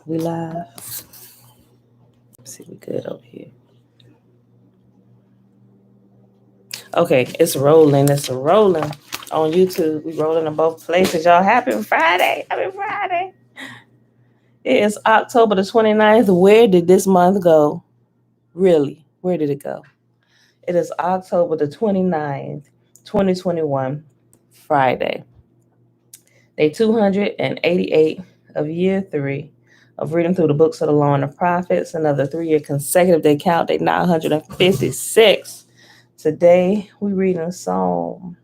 We live. Let's see, we good over here. Okay, it's rolling. It's rolling on YouTube. We rolling in both places. Y'all, happy Friday. Happy Friday. It is October the 29th. Where did this month go? Really? Where did it go? It is October the 29th, 2021, Friday. Day 288 of year 3 of reading through the books of the law and the prophets. Another 3-year consecutive day count, day 956. Today we reading Psalm,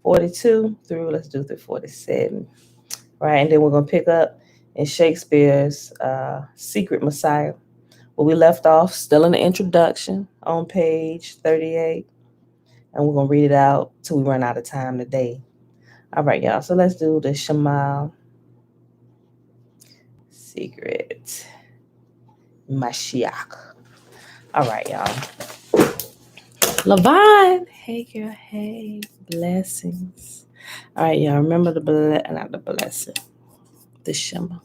42 through, let's do through 47. Right, and then we're going to pick up in Shakespeare's Secret Messiah, where we left off, still in the introduction on page 38. And we're going to read it out till we run out of time today. All right, y'all. So let's do the Shema Secret Mashiach. All right, y'all. Levine. Hey, girl. Hey. Blessings. All right, y'all. Remember not the blessing. The Shema.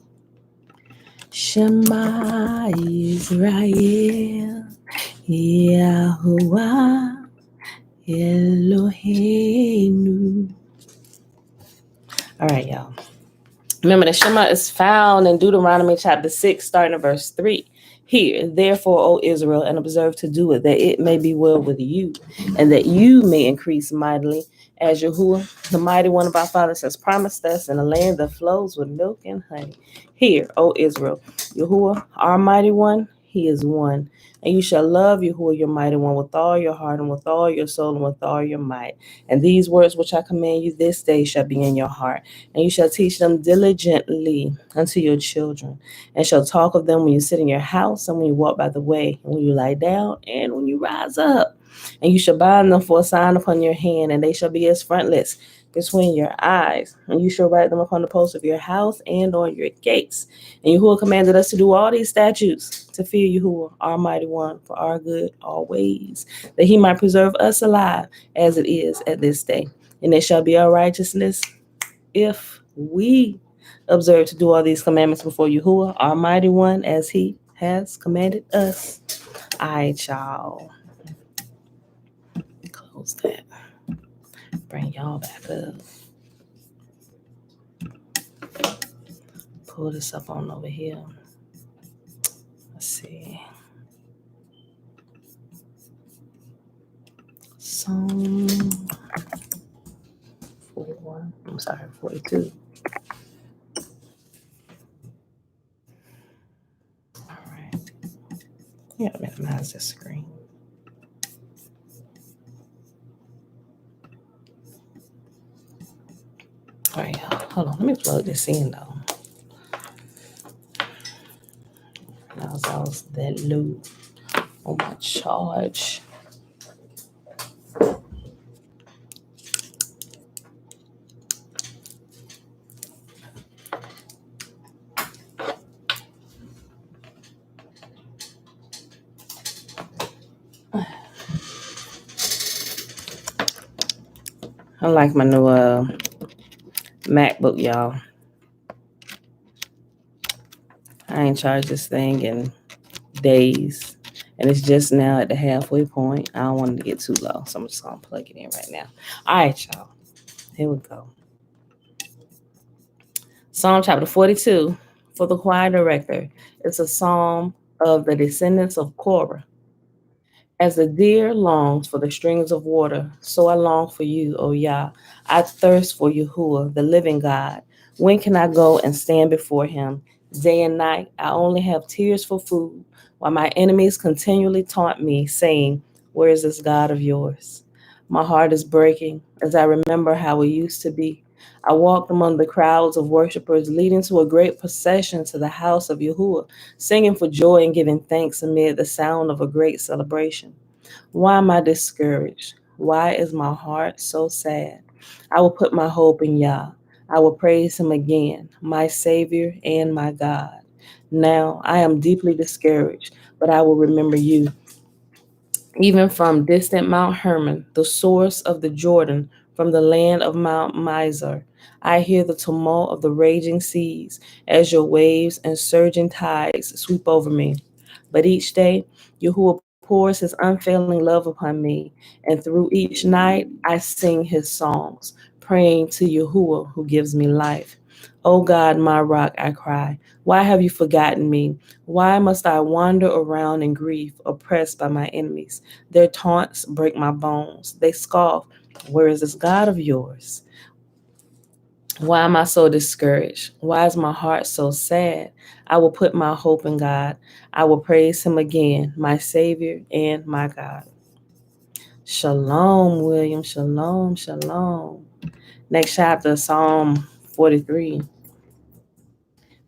Shema Israel. Yahuwah Eloheinu. All right, y'all. Remember, the Shema is found in Deuteronomy chapter 6, starting at verse 3. Hear, therefore, O Israel, and observe to do it, that it may be well with you, and that you may increase mightily, as Yahuwah, the mighty one of our fathers, has promised us, in a land that flows with milk and honey. Hear, O Israel, Yahuwah, our mighty one, he is one. And you shall love Yahuwah, your mighty one, with all your heart and with all your soul and with all your might. And these words which I command you this day shall be in your heart, and you shall teach them diligently unto your children, and shall talk of them when you sit in your house, and when you walk by the way, and when you lie down, and when you rise up. And you shall bind them for a sign upon your hand, and they shall be as frontlets between your eyes. And you shall write them upon the posts of your house and on your gates. And Yahuwah commanded us to do all these statutes, to fear Yahuwah, our mighty one, for our good always, that he might preserve us alive as it is at this day. And it shall be our righteousness if we observe to do all these commandments before Yahuwah, our mighty one, as he has commanded us. All right, y'all. Close that. Bring y'all back up. Pull this up on over here. Let's see. Psalm 41. 42. All right. Yeah, minimize this screen. All right, hold on. Let me plug this in, though. Now I was that low on my charge. I like my new MacBook, y'all. I ain't charged this thing in days, and it's just now at the halfway point. I don't want it to get too low, so I'm just gonna plug it in right now. All right, y'all. Here we go. Psalm chapter 42 for the choir director. It's a psalm of the descendants of Korah. As the deer longs for the streams of water, so I long for you, O Yah. I thirst for Yahuwah, the living God. When can I go and stand before him? Day and night, I only have tears for food, while my enemies continually taunt me, saying, where is this God of yours? My heart is breaking as I remember how it used to be. I walked among the crowds of worshipers, leading to a great procession to the house of Yahuwah, singing for joy and giving thanks amid the sound of a great celebration. Why am I discouraged? Why is my heart so sad? I will put my hope in Yah. I will praise him again, my Savior and my God. Now I am deeply discouraged, but I will remember you. Even from distant Mount Hermon, the source of the Jordan, from the land of Mount Mizar. I hear the tumult of the raging seas as your waves and surging tides sweep over me. But each day, Yahuwah pours his unfailing love upon me, and through each night, I sing his songs, praying to Yahuwah who gives me life. O God, my rock, I cry, why have you forgotten me? Why must I wander around in grief, oppressed by my enemies? Their taunts break my bones. They scoff, where is this God of yours? Why am I so discouraged? Why is my heart so sad? I will put my hope in God. I will praise him again, my Savior and my God. Shalom, William. Shalom, shalom. Next chapter, Psalm 43.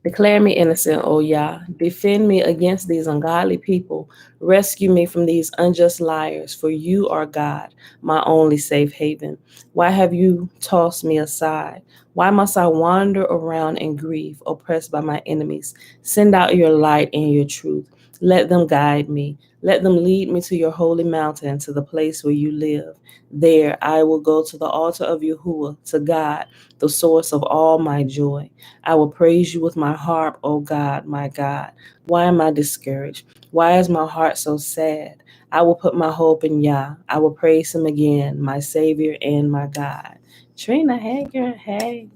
Declare me innocent, O Yah. Defend me against these ungodly people. Rescue me from these unjust liars, for you are God, my only safe haven. Why have you tossed me aside? Why must I wander around in grief, oppressed by my enemies? Send out your light and your truth. Let them guide me. Let them lead me to your holy mountain, to the place where you live. There I will go to the altar of Yahuwah, to God, the source of all my joy. I will praise you with my harp, O God, my God. Why am I discouraged? Why is my heart so sad? I will put my hope in Yah. I will praise him again, my Savior and my God. Trina Hager, hey.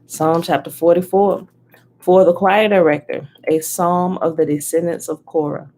Psalm chapter 44. For the choir director, a psalm of the descendants of Korah.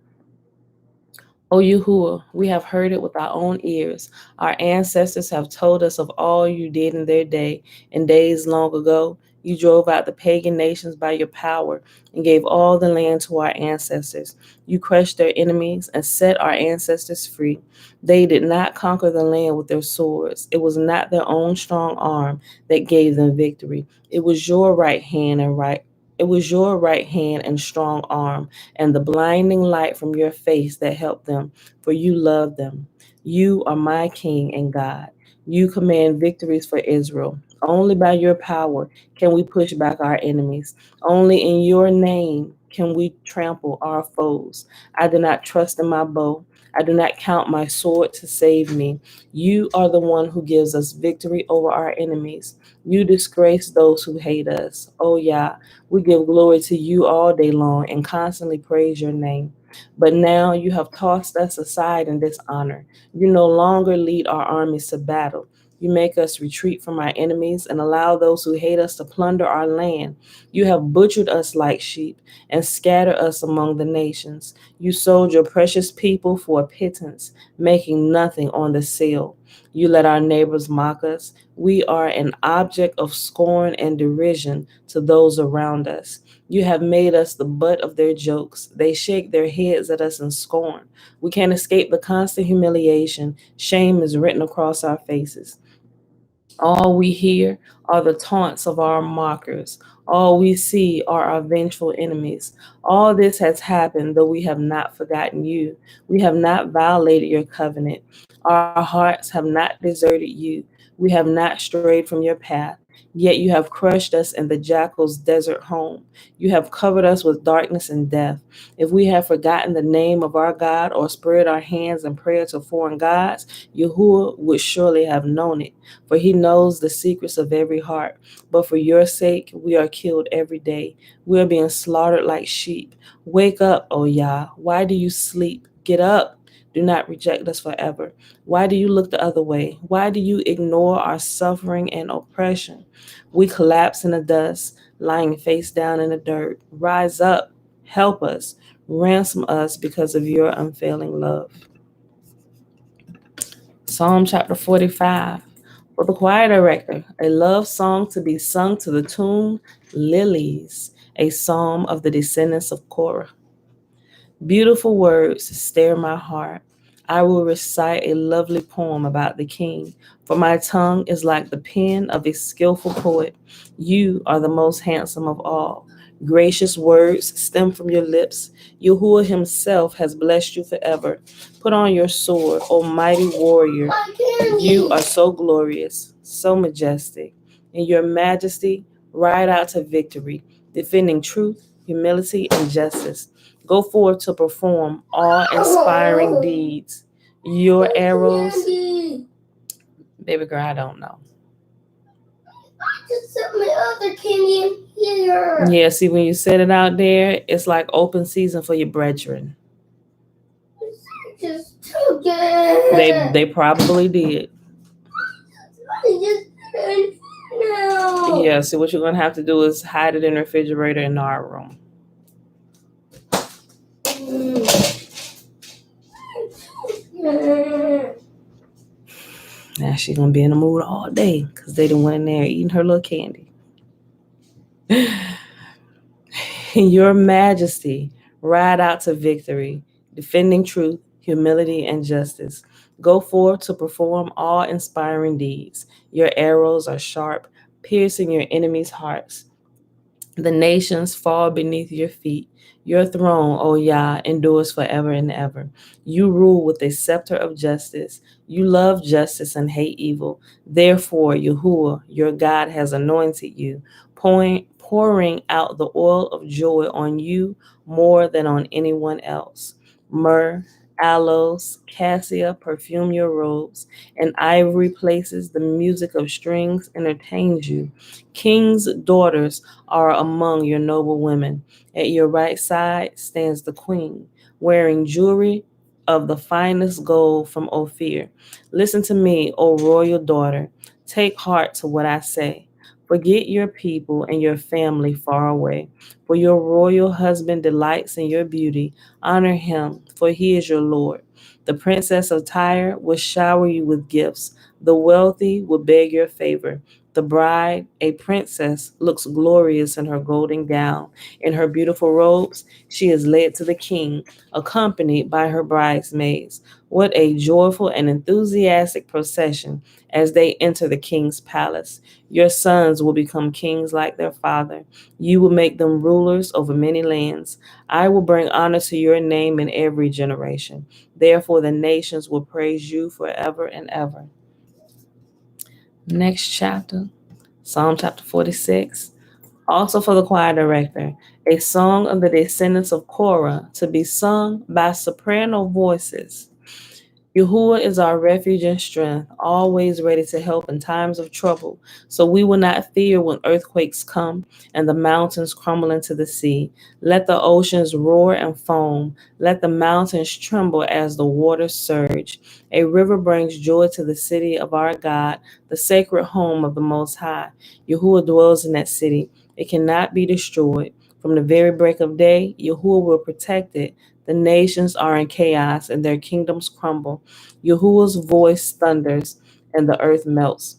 O Yahuwah, we have heard it with our own ears. Our ancestors have told us of all you did in their day. In days long ago, you drove out the pagan nations by your power and gave all the land to our ancestors. You crushed their enemies and set our ancestors free. They did not conquer the land with their swords. It was not their own strong arm that gave them victory. It was your right hand and right. It was your right hand and strong arm and the blinding light from your face that helped them, for you love them. You are my King and God. You command victories for Israel. Only by your power can we push back our enemies. Only in your name can we trample our foes. I do not trust in my bow. I do not count my sword to save me. You are the one who gives us victory over our enemies. You disgrace those who hate us. Oh, Yah, we give glory to you all day long and constantly praise your name. But now you have tossed us aside in dishonor. You no longer lead our armies to battle. You make us retreat from our enemies and allow those who hate us to plunder our land. You have butchered us like sheep and scattered us among the nations. You sold your precious people for a pittance, making nothing on the sale. You let our neighbors mock us. We are an object of scorn and derision to those around us. You have made us the butt of their jokes. They shake their heads at us in scorn. We can't escape the constant humiliation. Shame is written across our faces. All we hear are the taunts of our mockers. All we see are our vengeful enemies. All this has happened, though we have not forgotten you. We have not violated your covenant. Our hearts have not deserted you. We have not strayed from your path. Yet you have crushed us in the jackal's desert home. You have covered us with darkness and death. If we have forgotten the name of our God or spread our hands in prayer to foreign gods, Yahuwah would surely have known it, for he knows the secrets of every heart. But for your sake, we are killed every day. We are being slaughtered like sheep. Wake up, O Yah. Why do you sleep? Get up. Do not reject us forever. Why do you look the other way? Why do you ignore our suffering and oppression? We collapse in the dust, lying face down in the dirt. Rise up, help us, ransom us because of your unfailing love. Psalm chapter 45. For the choir director, a love song to be sung to the tune Lilies, a psalm of the descendants of Korah. Beautiful words stir my heart. I will recite a lovely poem about the king, for my tongue is like the pen of a skillful poet. You are the most handsome of all. Gracious words stem from your lips. Yahuwah himself has blessed you forever. Put on your sword, O mighty warrior. You are so glorious, so majestic. In your majesty, ride out to victory, defending truth, humility, and justice. Go forth to perform awe-inspiring deeds. Your arrows Baby girl, I don't know. I just set my other candy in here. Yeah, see, when you set it out there, it's like open season for your brethren. Just took it. They probably did. I just turned now. Yeah, see, what you're going to have to do is hide it in the refrigerator in our room. Now she's going to be in the mood all day because they done went in there eating her little candy. Your Majesty, ride out to victory, defending truth, humility, and justice. Go forth to perform awe-inspiring deeds. Your arrows are sharp, piercing your enemies' hearts. The nations fall beneath your feet. Your throne, O Yah, endures forever and ever. You rule with a scepter of justice. You love justice and hate evil. Therefore, Yahuwah, your God, has anointed you, pouring out the oil of joy on you more than on anyone else. Myrrh, aloes, cassia perfume your robes, and ivory places the music of strings entertains you. King's daughters are among your noble women. At your right side stands the queen, wearing jewelry of the finest gold from Ophir. Listen to me, O royal daughter. Take heart to what I say. Forget your people and your family far away, for your royal husband delights in your beauty. Honor him, for he is your Lord. The princess of Tyre will shower you with gifts. The wealthy will beg your favor. The bride, a princess, looks glorious in her golden gown. In her beautiful robes, she is led to the king, accompanied by her bridesmaids. What a joyful and enthusiastic procession as they enter the king's palace. Your sons will become kings like their father. You will make them rulers over many lands. I will bring honor to your name in every generation. Therefore, the nations will praise you forever and ever. Next chapter, Psalm chapter 46. Also for the choir director, a song of the descendants of Korah to be sung by soprano voices. Yahuwah is our refuge and strength, always ready to help in times of trouble. So we will not fear when earthquakes come and the mountains crumble into the sea. Let the oceans roar and foam. Let the mountains tremble as the waters surge. A river brings joy to the city of our God, the sacred home of the Most High. Yahuwah dwells in that city. It cannot be destroyed. From the very break of day, Yahuwah will protect it. The nations are in chaos and their kingdoms crumble. Yahuwah's voice thunders and the earth melts.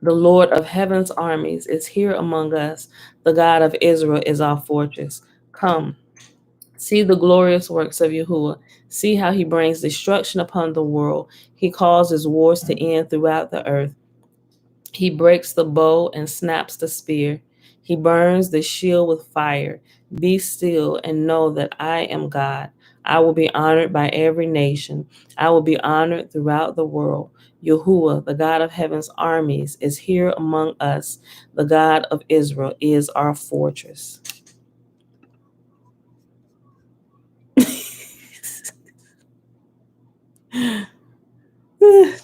The Lord of heaven's armies is here among us. The God of Israel is our fortress. Come, see the glorious works of Yahuwah. See how he brings destruction upon the world. He causes wars to end throughout the earth. He breaks the bow and snaps the spear. He burns the shield with fire. Be still and know that I am God. I will be honored by every nation. I will be honored throughout the world. Yahuwah, the God of heaven's armies, is here among us. The God of Israel is our fortress.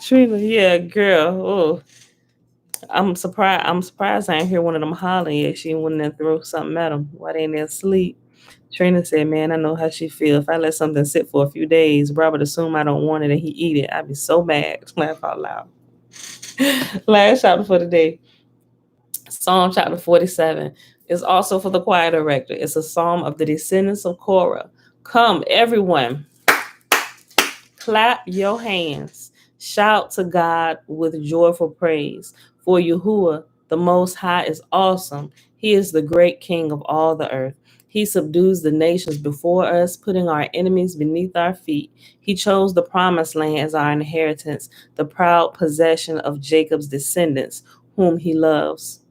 Trina, yeah, girl. Oh, I'm surprised. I'm surprised I ain't hear one of them hollering yet. She went in there and throw something at them while they in there asleep. Trina said, "Man, I know how she feel. If I let something sit for a few days, Robert assume I don't want it and he eat it. I'd be so mad." Laugh out loud. Last chapter for the day, Psalm chapter 47, is also for the choir director. It's a psalm of the descendants of Korah. Come, everyone, clap your hands. Shout to God with joyful praise. For Yahuwah, the Most High, is awesome. He is the great King of all the earth. He subdues the nations before us, putting our enemies beneath our feet. He chose the promised land as our inheritance, the proud possession of Jacob's descendants, whom he loves.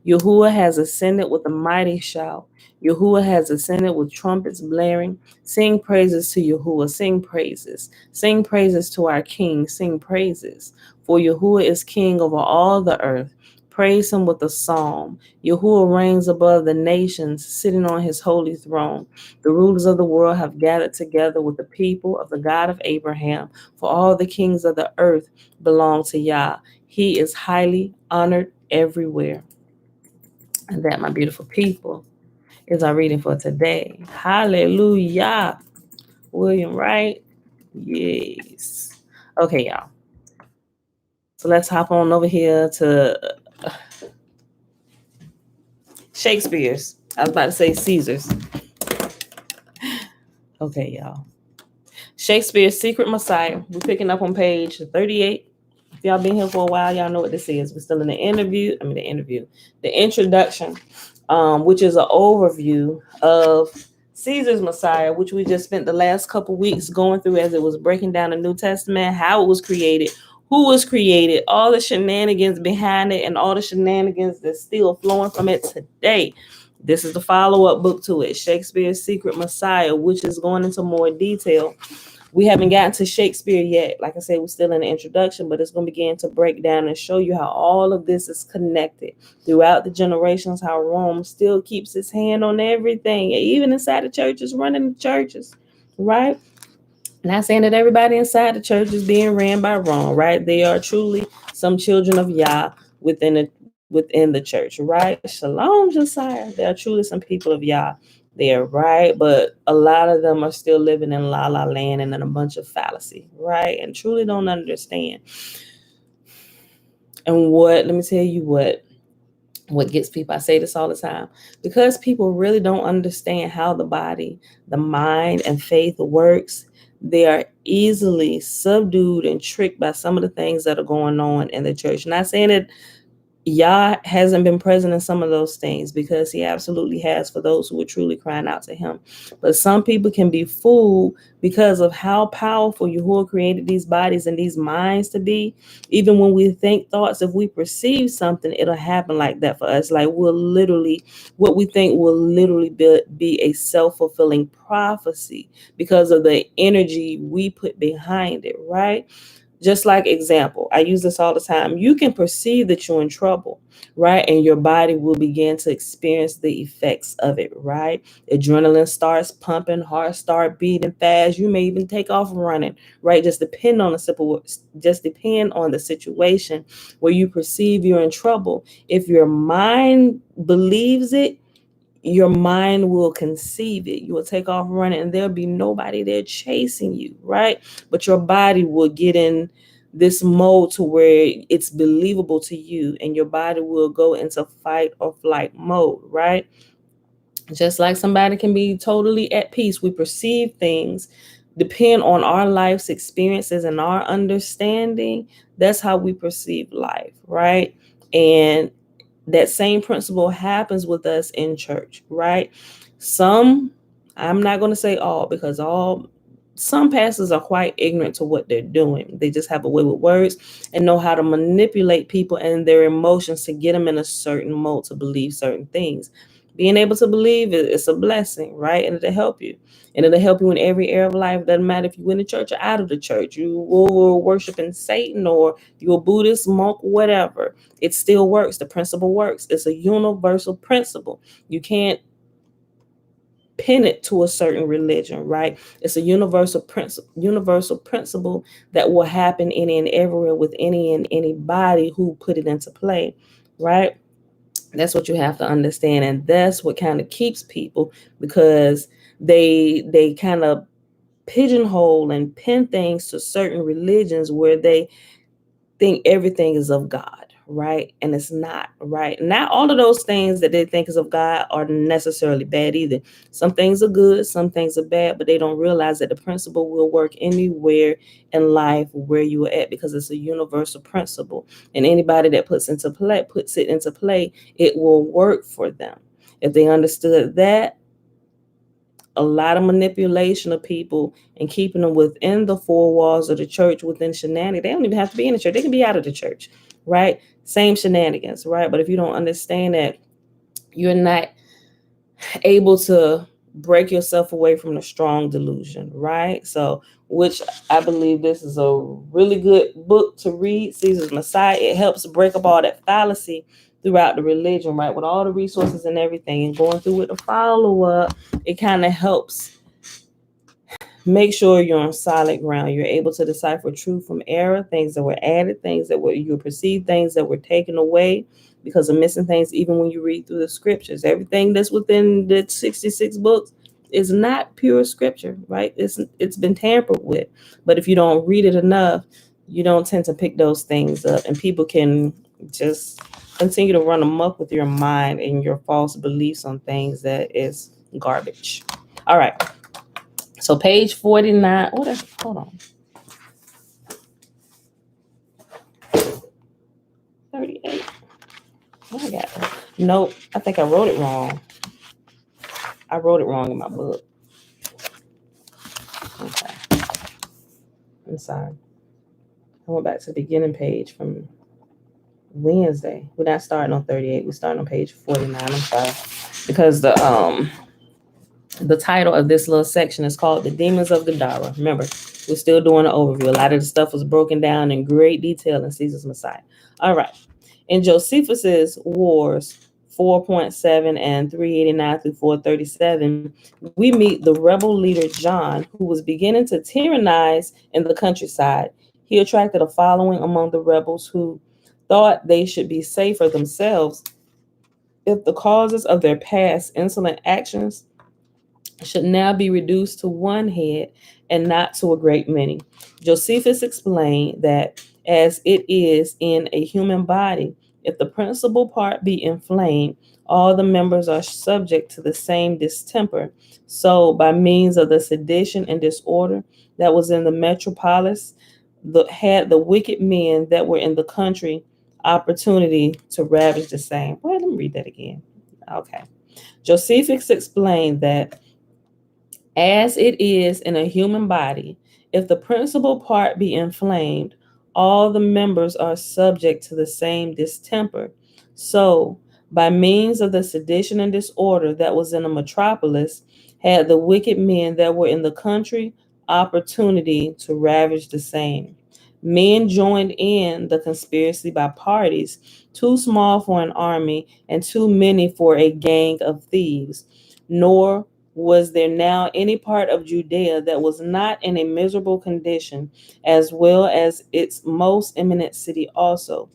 Yahuwah has ascended with a mighty shout. Yahuwah has ascended with trumpets blaring. Sing praises to Yahuwah. Sing praises. Sing praises to our King. Sing praises. For Yahuwah is king over all the earth. Praise him with a psalm. Yahuwah reigns above the nations, sitting on his holy throne. The rulers of the world have gathered together with the people of the God of Abraham, for all the kings of the earth belong to Yah. He is highly honored everywhere. And that, my beautiful people, is our reading for today. Hallelujah. William Wright. Yes. Okay, y'all. So let's hop on over here to Shakespeare's. I was about to say Caesar's. Okay, y'all. Shakespeare's Secret Messiah. We're picking up on page 38. If y'all been here for a while, y'all know what this is. We're still in the introduction, which is an overview of Caesar's Messiah, which we just spent the last couple weeks going through as it was breaking down the New Testament, how it was created, who was created, all the shenanigans behind it, and all the shenanigans that's still flowing from it today. This is the follow-up book to it, Shakespeare's Secret Messiah, which is going into more detail. We haven't gotten to Shakespeare yet. Like I said, we're still in the introduction, but it's going to begin to break down and show you how all of this is connected throughout the generations, how Rome still keeps its hand on everything, even inside the churches, running the churches, right? Not saying that everybody inside the church is being ran by Rome, right? They are truly some children of Yah within the church, right? Shalom, Josiah. There are truly some people of Yah there, right? But a lot of them are still living in la la land and in a bunch of fallacy, right? And truly don't understand. And let me tell you what gets people, I say this all the time, because people really don't understand how the body, the mind, and faith works. They are easily subdued and tricked by some of the things that are going on in the church. Not saying that Yah hasn't been present in some of those things, because he absolutely has for those who are truly crying out to him. But some people can be fooled because of how powerful Yahuwah created these bodies and these minds to be. Even when we think thoughts, if we perceive something, it'll happen like that for us. Like what we think will literally be a self-fulfilling prophecy because of the energy we put behind it, right? Just like example, I use this all the time. You can perceive that you're in trouble, right? And your body will begin to experience the effects of it, right? Adrenaline starts pumping, heart start beating fast. You may even take off running, right? Just depend on the situation where you perceive you're in trouble. If your mind believes it, your mind will conceive it. You will take off running and there'll be nobody there chasing you, right? But your body will get in this mode to where it's believable to you, and your body will go into fight or flight mode, right? Just like somebody can be totally at peace. We perceive things depend on our life's experiences and our understanding. That's how we perceive life, right? And that same principle happens with us in church, right? I'm not going to say all, because some pastors are quite ignorant to what they're doing. They just have a way with words and know how to manipulate people and their emotions to get them in a certain mode to believe certain things. Being able to believe it's a blessing, right? And it'll help you. And it'll help you in every area of life. It doesn't matter if you're in the church or out of the church. You were worshiping Satan or you're a Buddhist monk, whatever. It still works. The principle works. It's a universal principle. You can't pin it to a certain religion, right? It's a universal principle that will happen any and everywhere with any and anybody who put it into play, right? That's what you have to understand, and that's what kind of keeps people, because they kind of pigeonhole and pin things to certain religions where they think everything is of God, right? And it's not, right? Not all of those things that they think is of God are necessarily bad either. Some things are good, some things are bad, but they don't realize that the principle will work anywhere in life where you are at, because it's a universal principle. And anybody that puts it into play, it will work for them. If they understood that, a lot of manipulation of people and keeping them within the four walls of the church within shenanigans. They don't even have to be in the church. They can be out of the church, right? Same shenanigans, right? But if you don't understand that you're not able to break yourself away from the strong delusion, right? So, which I believe this is a really good book to read, Caesar's Messiah. It helps break up all that fallacy throughout the religion, right? With all the resources and everything, and going through with the follow-up, it kind of helps make sure you're on solid ground. You're able to decipher truth from error, things that were added, things that were you perceived, things that were taken away because of missing things. Even when you read through the scriptures, everything that's within the 66 books is not pure scripture, right? It's been tampered with. But if you don't read it enough, you don't tend to pick those things up, and people can just continue to run amok with your mind and your false beliefs on things that is garbage. All right. So page 49. Hold on. 38. What I got? Nope. I think I wrote it wrong. I wrote it wrong in my book. Okay. I'm sorry. I went back to the beginning page from Wednesday. We're not starting on 38. We're starting on page 49. I'm sorry. Because the title of this little section is called The Demons of Gadara. Remember, we're still doing an overview. A lot of the stuff was broken down in great detail in Caesar's Messiah. All right. In Josephus's Wars 4.7 and 389 through 437, we meet the rebel leader John, who was beginning to tyrannize in the countryside. He attracted a following among the rebels who thought they should be safer themselves if the causes of their past insolent actions should now be reduced to one head and not to a great many. Josephus explained that as it is in a human body, if the principal part be inflamed, all the members are subject to the same distemper. So, by means of the sedition and disorder that was in the metropolis, had the wicked men that were in the country opportunity to ravage the same. Well, let me read that again. Okay. Josephus explained that as it is in a human body, if the principal part be inflamed, all the members are subject to the same distemper. So, by means of the sedition and disorder that was in the metropolis, had the wicked men that were in the country opportunity to ravage the same. Men joined in the conspiracy by parties, too small for an army and too many for a gang of thieves. Nor was there now any part of Judea that was not in a miserable condition, as well as its most eminent city also?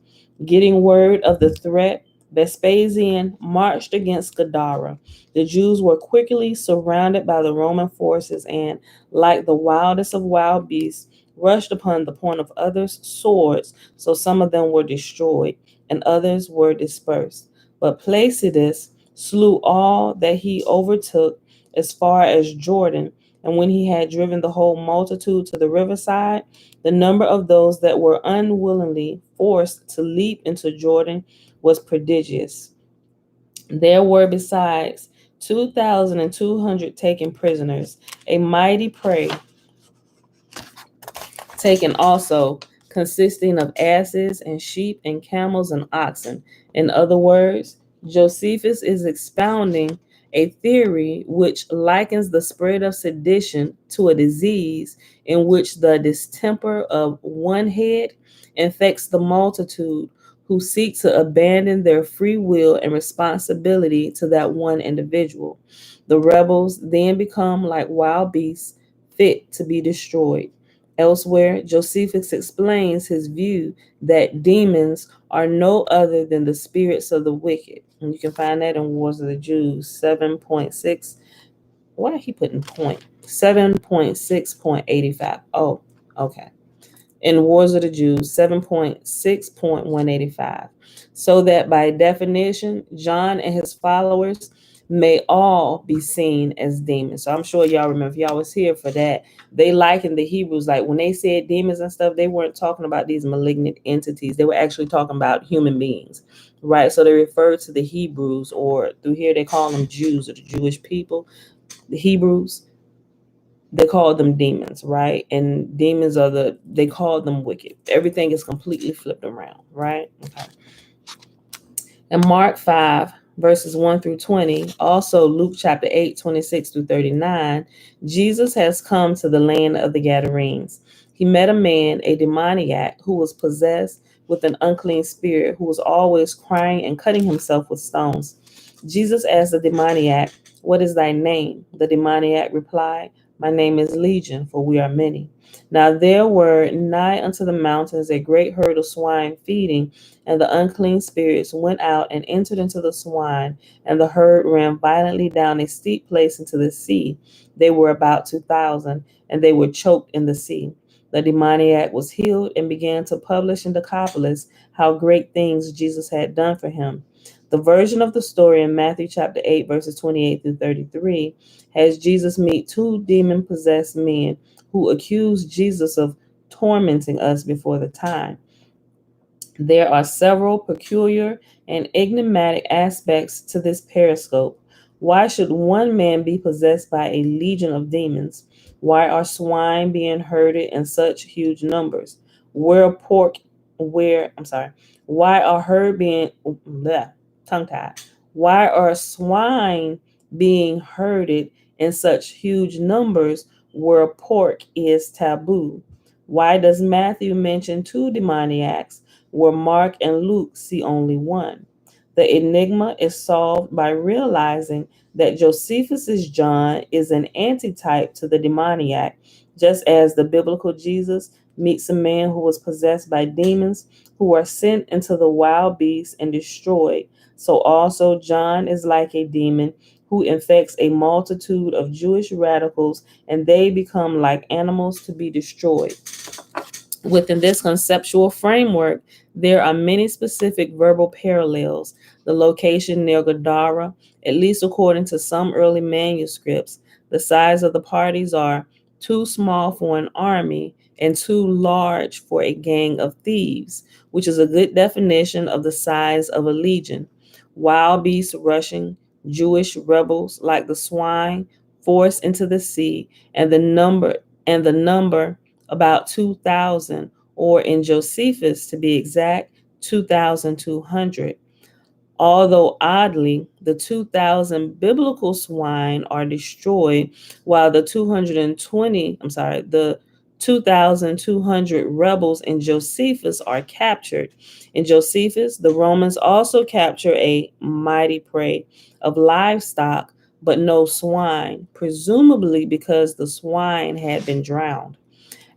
Getting word of the threat, Vespasian marched against Gadara. The Jews were quickly surrounded by the Roman forces and, like the wildest of wild beasts, rushed upon the point of others' swords, so some of them were destroyed and others were dispersed. But Placidus slew all that he overtook as far as Jordan, and when he had driven the whole multitude to the riverside, the number of those that were unwillingly forced to leap into Jordan was prodigious. There were besides 2,200 taken prisoners, a mighty prey taken also, consisting of asses and sheep and camels and oxen. In other words, Josephus is expounding a theory which likens the spread of sedition to a disease in which the distemper of one head infects the multitude who seek to abandon their free will and responsibility to that one individual. The rebels then become like wild beasts, fit to be destroyed. Elsewhere, Josephus explains his view that demons are no other than the spirits of the wicked. And you can find that in Wars of the Jews 7.6. Why he putting point? 7.6.85. Oh, okay. In Wars of the Jews 7.6.185. So that by definition, John and his followers may all be seen as demons. So I'm sure y'all remember, if y'all was here for that, they likened the Hebrews, like when they said demons and stuff, they weren't talking about these malignant entities. They were actually talking about human beings, right? So they referred to the Hebrews, or through here they call them Jews, or the Jewish people. The Hebrews, they called them demons, right? And demons they called them wicked. Everything is completely flipped around, right? Okay. In Mark 5, verses 1 through 20. Also, Luke chapter 8, 26 through 39. Jesus has come to the land of the Gadarenes. He met a man, a demoniac, who was possessed with an unclean spirit, who was always crying and cutting himself with stones. Jesus asked the demoniac, "What is thy name?" The demoniac replied, "My name is Legion, for we are many." Now there were nigh unto the mountains a great herd of swine feeding, and the unclean spirits went out and entered into the swine, and the herd ran violently down a steep place into the sea. They were about 2,000, and they were choked in the sea. The demoniac was healed and began to publish in Decapolis how great things Jesus had done for him. The version of the story in Matthew chapter 8, verses 28 through 33, has Jesus meet two demon possessed men who accused Jesus of tormenting us before the time. There are several peculiar and enigmatic aspects to this periscope. Why should one man be possessed by a legion of demons? Why are swine being herded in such huge numbers? Where pork, where, I'm sorry, why are herd being, tongue tied. Why are swine being herded in such huge numbers where pork is taboo? Why does Matthew mention two demoniacs where Mark and Luke see only one? The enigma is solved by realizing that Josephus's John is an antitype to the demoniac, just as the biblical Jesus meets a man who was possessed by demons who are sent into the wild beasts and destroyed. So also John is like a demon who infects a multitude of Jewish radicals, and they become like animals to be destroyed. Within this conceptual framework, there are many specific verbal parallels. The location near Gadara, at least according to some early manuscripts, the size of the parties are too small for an army and too large for a gang of thieves, which is a good definition of the size of a legion. Wild beasts rushing, Jewish rebels like the swine forced into the sea, and the number about 2,000, or in Josephus to be exact, 2,200. Although oddly, the 2,000 biblical swine are destroyed, while the 2,200 rebels in Josephus are captured. In Josephus, the Romans also capture a mighty prey of livestock, but no swine, presumably because the swine had been drowned.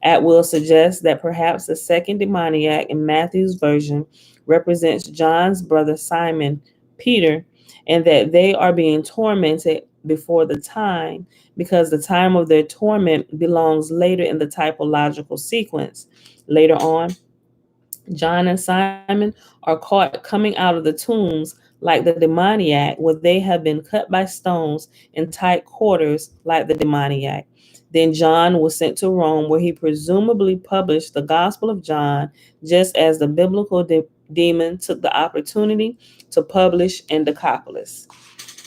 Atwill suggests that perhaps the second demoniac in Matthew's version represents John's brother Simon, Peter, and that they are being tormented before the time because the time of their torment belongs later in the typological sequence. Later on, John and Simon are caught coming out of the tombs like the demoniac, where they have been cut by stones in tight quarters like the demoniac. Then John was sent to Rome, where he presumably published the Gospel of John, just as the biblical demon took the opportunity to publish in Decapolis.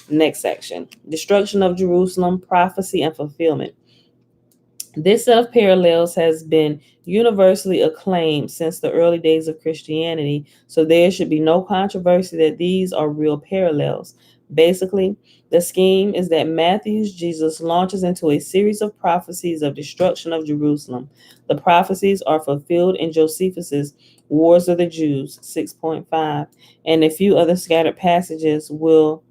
Next section: Destruction of Jerusalem, Prophecy and Fulfillment. This set of parallels has been universally acclaimed since the early days of Christianity, so there should be no controversy that these are real parallels. Basically, the scheme is that Matthew's Jesus launches into a series of prophecies of destruction of Jerusalem. The prophecies are fulfilled in Josephus's Wars of the Jews 6.5, and a few other scattered passages will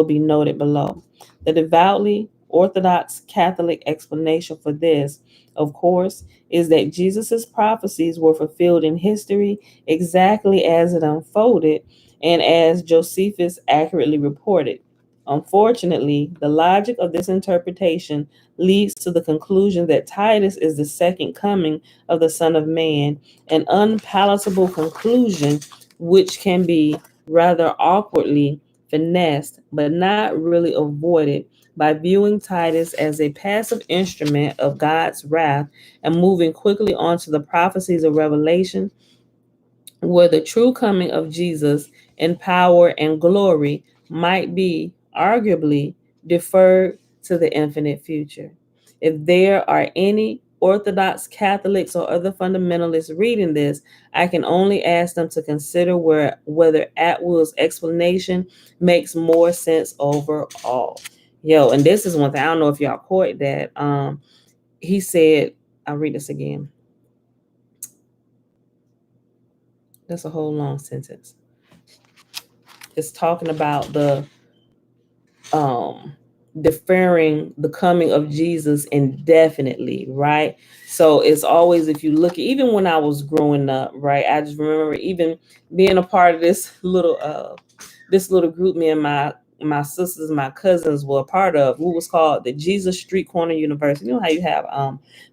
be noted below. The devoutly Orthodox Catholic explanation for this, of course, is that Jesus' prophecies were fulfilled in history exactly as it unfolded and as Josephus accurately reported. Unfortunately, the logic of this interpretation leads to the conclusion that Titus is the second coming of the Son of Man, an unpalatable conclusion which can be rather awkwardly finessed, but not really avoided by viewing Titus as a passive instrument of God's wrath and moving quickly on to the prophecies of Revelation, where the true coming of Jesus in power and glory might be arguably deferred to the infinite future. If there are any Orthodox Catholics or other fundamentalists reading this, I can only ask them to consider whether Atwill's explanation makes more sense overall. Yo, and this is one thing, I don't know if y'all caught that. He said, I'll read this again. That's a whole long sentence. It's talking about the deferring the coming of Jesus indefinitely, right? So it's always, if you look, even when I was growing up, right, I just remember even being a part of this little group me and my sisters, my cousins were a part of, who was called the Jesus Street Corner University. You know how you have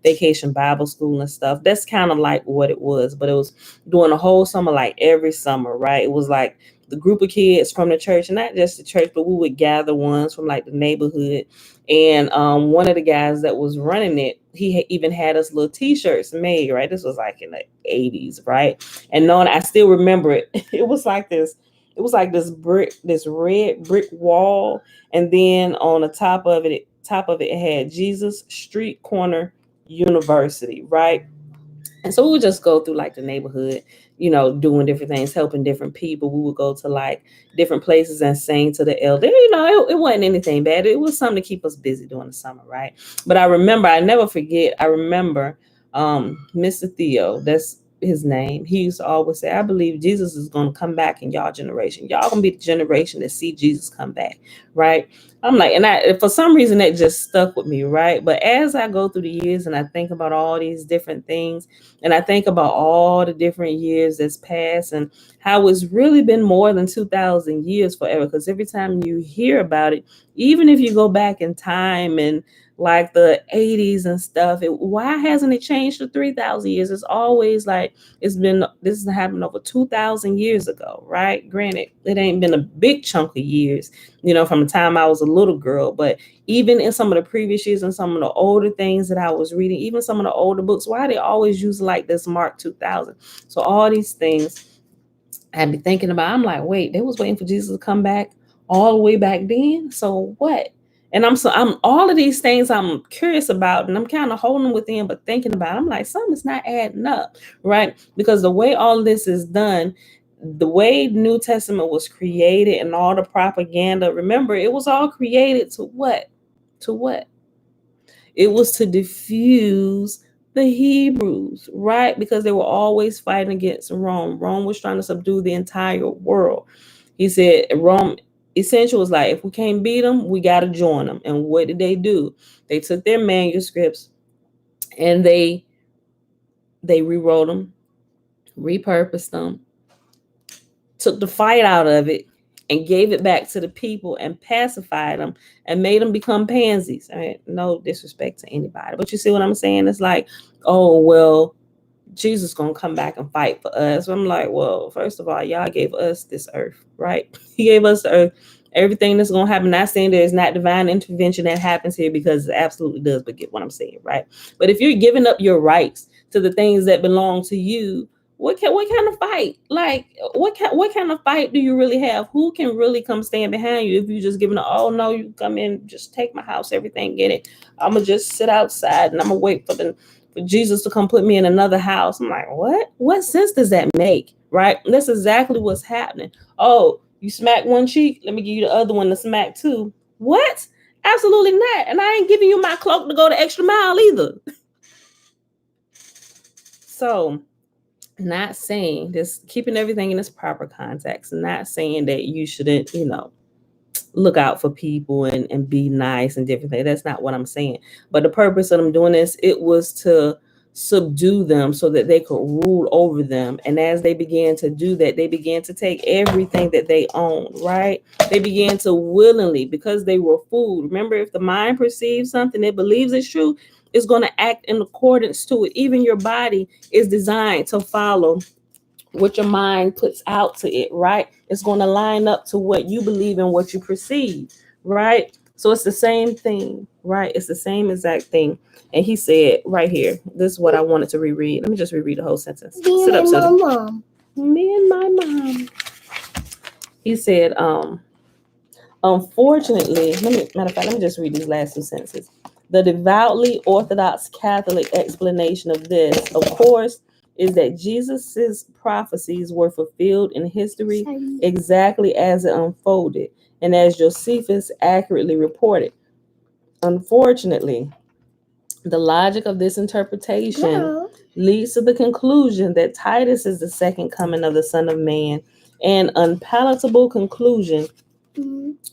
vacation Bible school and stuff? That's kind of like what it was, but it was during the whole summer, like every summer, right? It was like the group of kids from the church, and not just the church, but we would gather ones from like the neighborhood. And one of the guys that was running it, he even had us little t-shirts made, right? This was like in the 80s, right? And knowing, I still remember it. It was like this red brick wall, and then on the top of it it had Jesus Street Corner University, right? And so we would just go through like the neighborhood, doing different things, helping different people. We would go to like different places and sing to the elder. It wasn't anything bad. It was something to keep us busy during the summer, right? But I never forget, I remember Mr. Theo, that's his name. He used to always say, I believe Jesus is going to come back in y'all generation. Y'all going to be the generation that see Jesus come back, right? I'm like, and for some reason that just stuck with me, right? But as I go through the years and I think about all these different things, and I think about all the different years that's passed and how it's really been more than 2,000 years forever. Because every time you hear about it, even if you go back in time and like the 80s and stuff, why hasn't it changed to 3,000 years? It's always like this has happened over 2,000 years ago, right? Granted, it ain't been a big chunk of years, from the time I was a little girl, but even in some of the previous years and some of the older things that I was reading, even some of the older books, why they always use like this mark 2000? So all these things I'd be thinking about, I'm like, wait, they was waiting for Jesus to come back all the way back then. So what? And I'm all of these things I'm curious about, and I'm kind of holding within, but thinking about, I'm like, something's not adding up, right? Because the way all this is done, the way New Testament was created and all the propaganda, remember, it was all created to what? To what? It was to diffuse the Hebrews, right? Because they were always fighting against Rome. Rome was trying to subdue the entire world. He said Rome essential was like, if we can't beat them, we got to join them. And what did they do? They took their manuscripts and they rewrote them, repurposed them, took the fight out of it, and gave it back to the people and pacified them and made them become pansies. I mean, no disrespect to anybody, but you see what I'm saying? It's like, oh, well, Jesus gonna come back and fight for us. I'm like, well, first of all, y'all gave us this earth, right? He gave us the earth. Everything that's gonna happen. Not saying there's not divine intervention that happens here, because it absolutely does, but get what I'm saying, right? But if you're giving up your rights to the things that belong to you, what kind of fight? Like, what kind of fight do you really have? Who can really come stand behind you if you just giving oh no, you come in, just take my house, everything, get it. I'm gonna just sit outside and I'm gonna wait for Jesus to come put me in another house. I'm like, what? What sense does that make? Right? And that's exactly what's happening. Oh, you smack one cheek, let me give you the other one to smack too. What? Absolutely not. And I ain't giving you my cloak to go the extra mile either. So, not saying this, keeping everything in its proper context, not saying that you shouldn't, look out for people and be nice and different things. That's not what I'm saying. But the purpose of them doing this, it was to subdue them so that they could rule over them. And as they began to do that, they began to take everything that they owned, right? They began to willingly, because they were fooled. Remember, if the mind perceives something, it believes it's true, it's going to act in accordance to it. Even your body is designed to follow what your mind puts out to it, right? It's going to line up to what you believe and what you perceive, right? So it's the same thing, right? It's the same exact thing. And he said right here, this is what I wanted to reread. Let me just reread the whole sentence. Sit up, Susan. Mom. Me and my mom. He said, unfortunately, let me just read these last two sentences. The devoutly Orthodox Catholic explanation of this, of course, is that Jesus's prophecies were fulfilled in history exactly as it unfolded and as Josephus accurately reported. Unfortunately, the logic of this interpretation leads to the conclusion that Titus is the second coming of the Son of Man, an unpalatable conclusion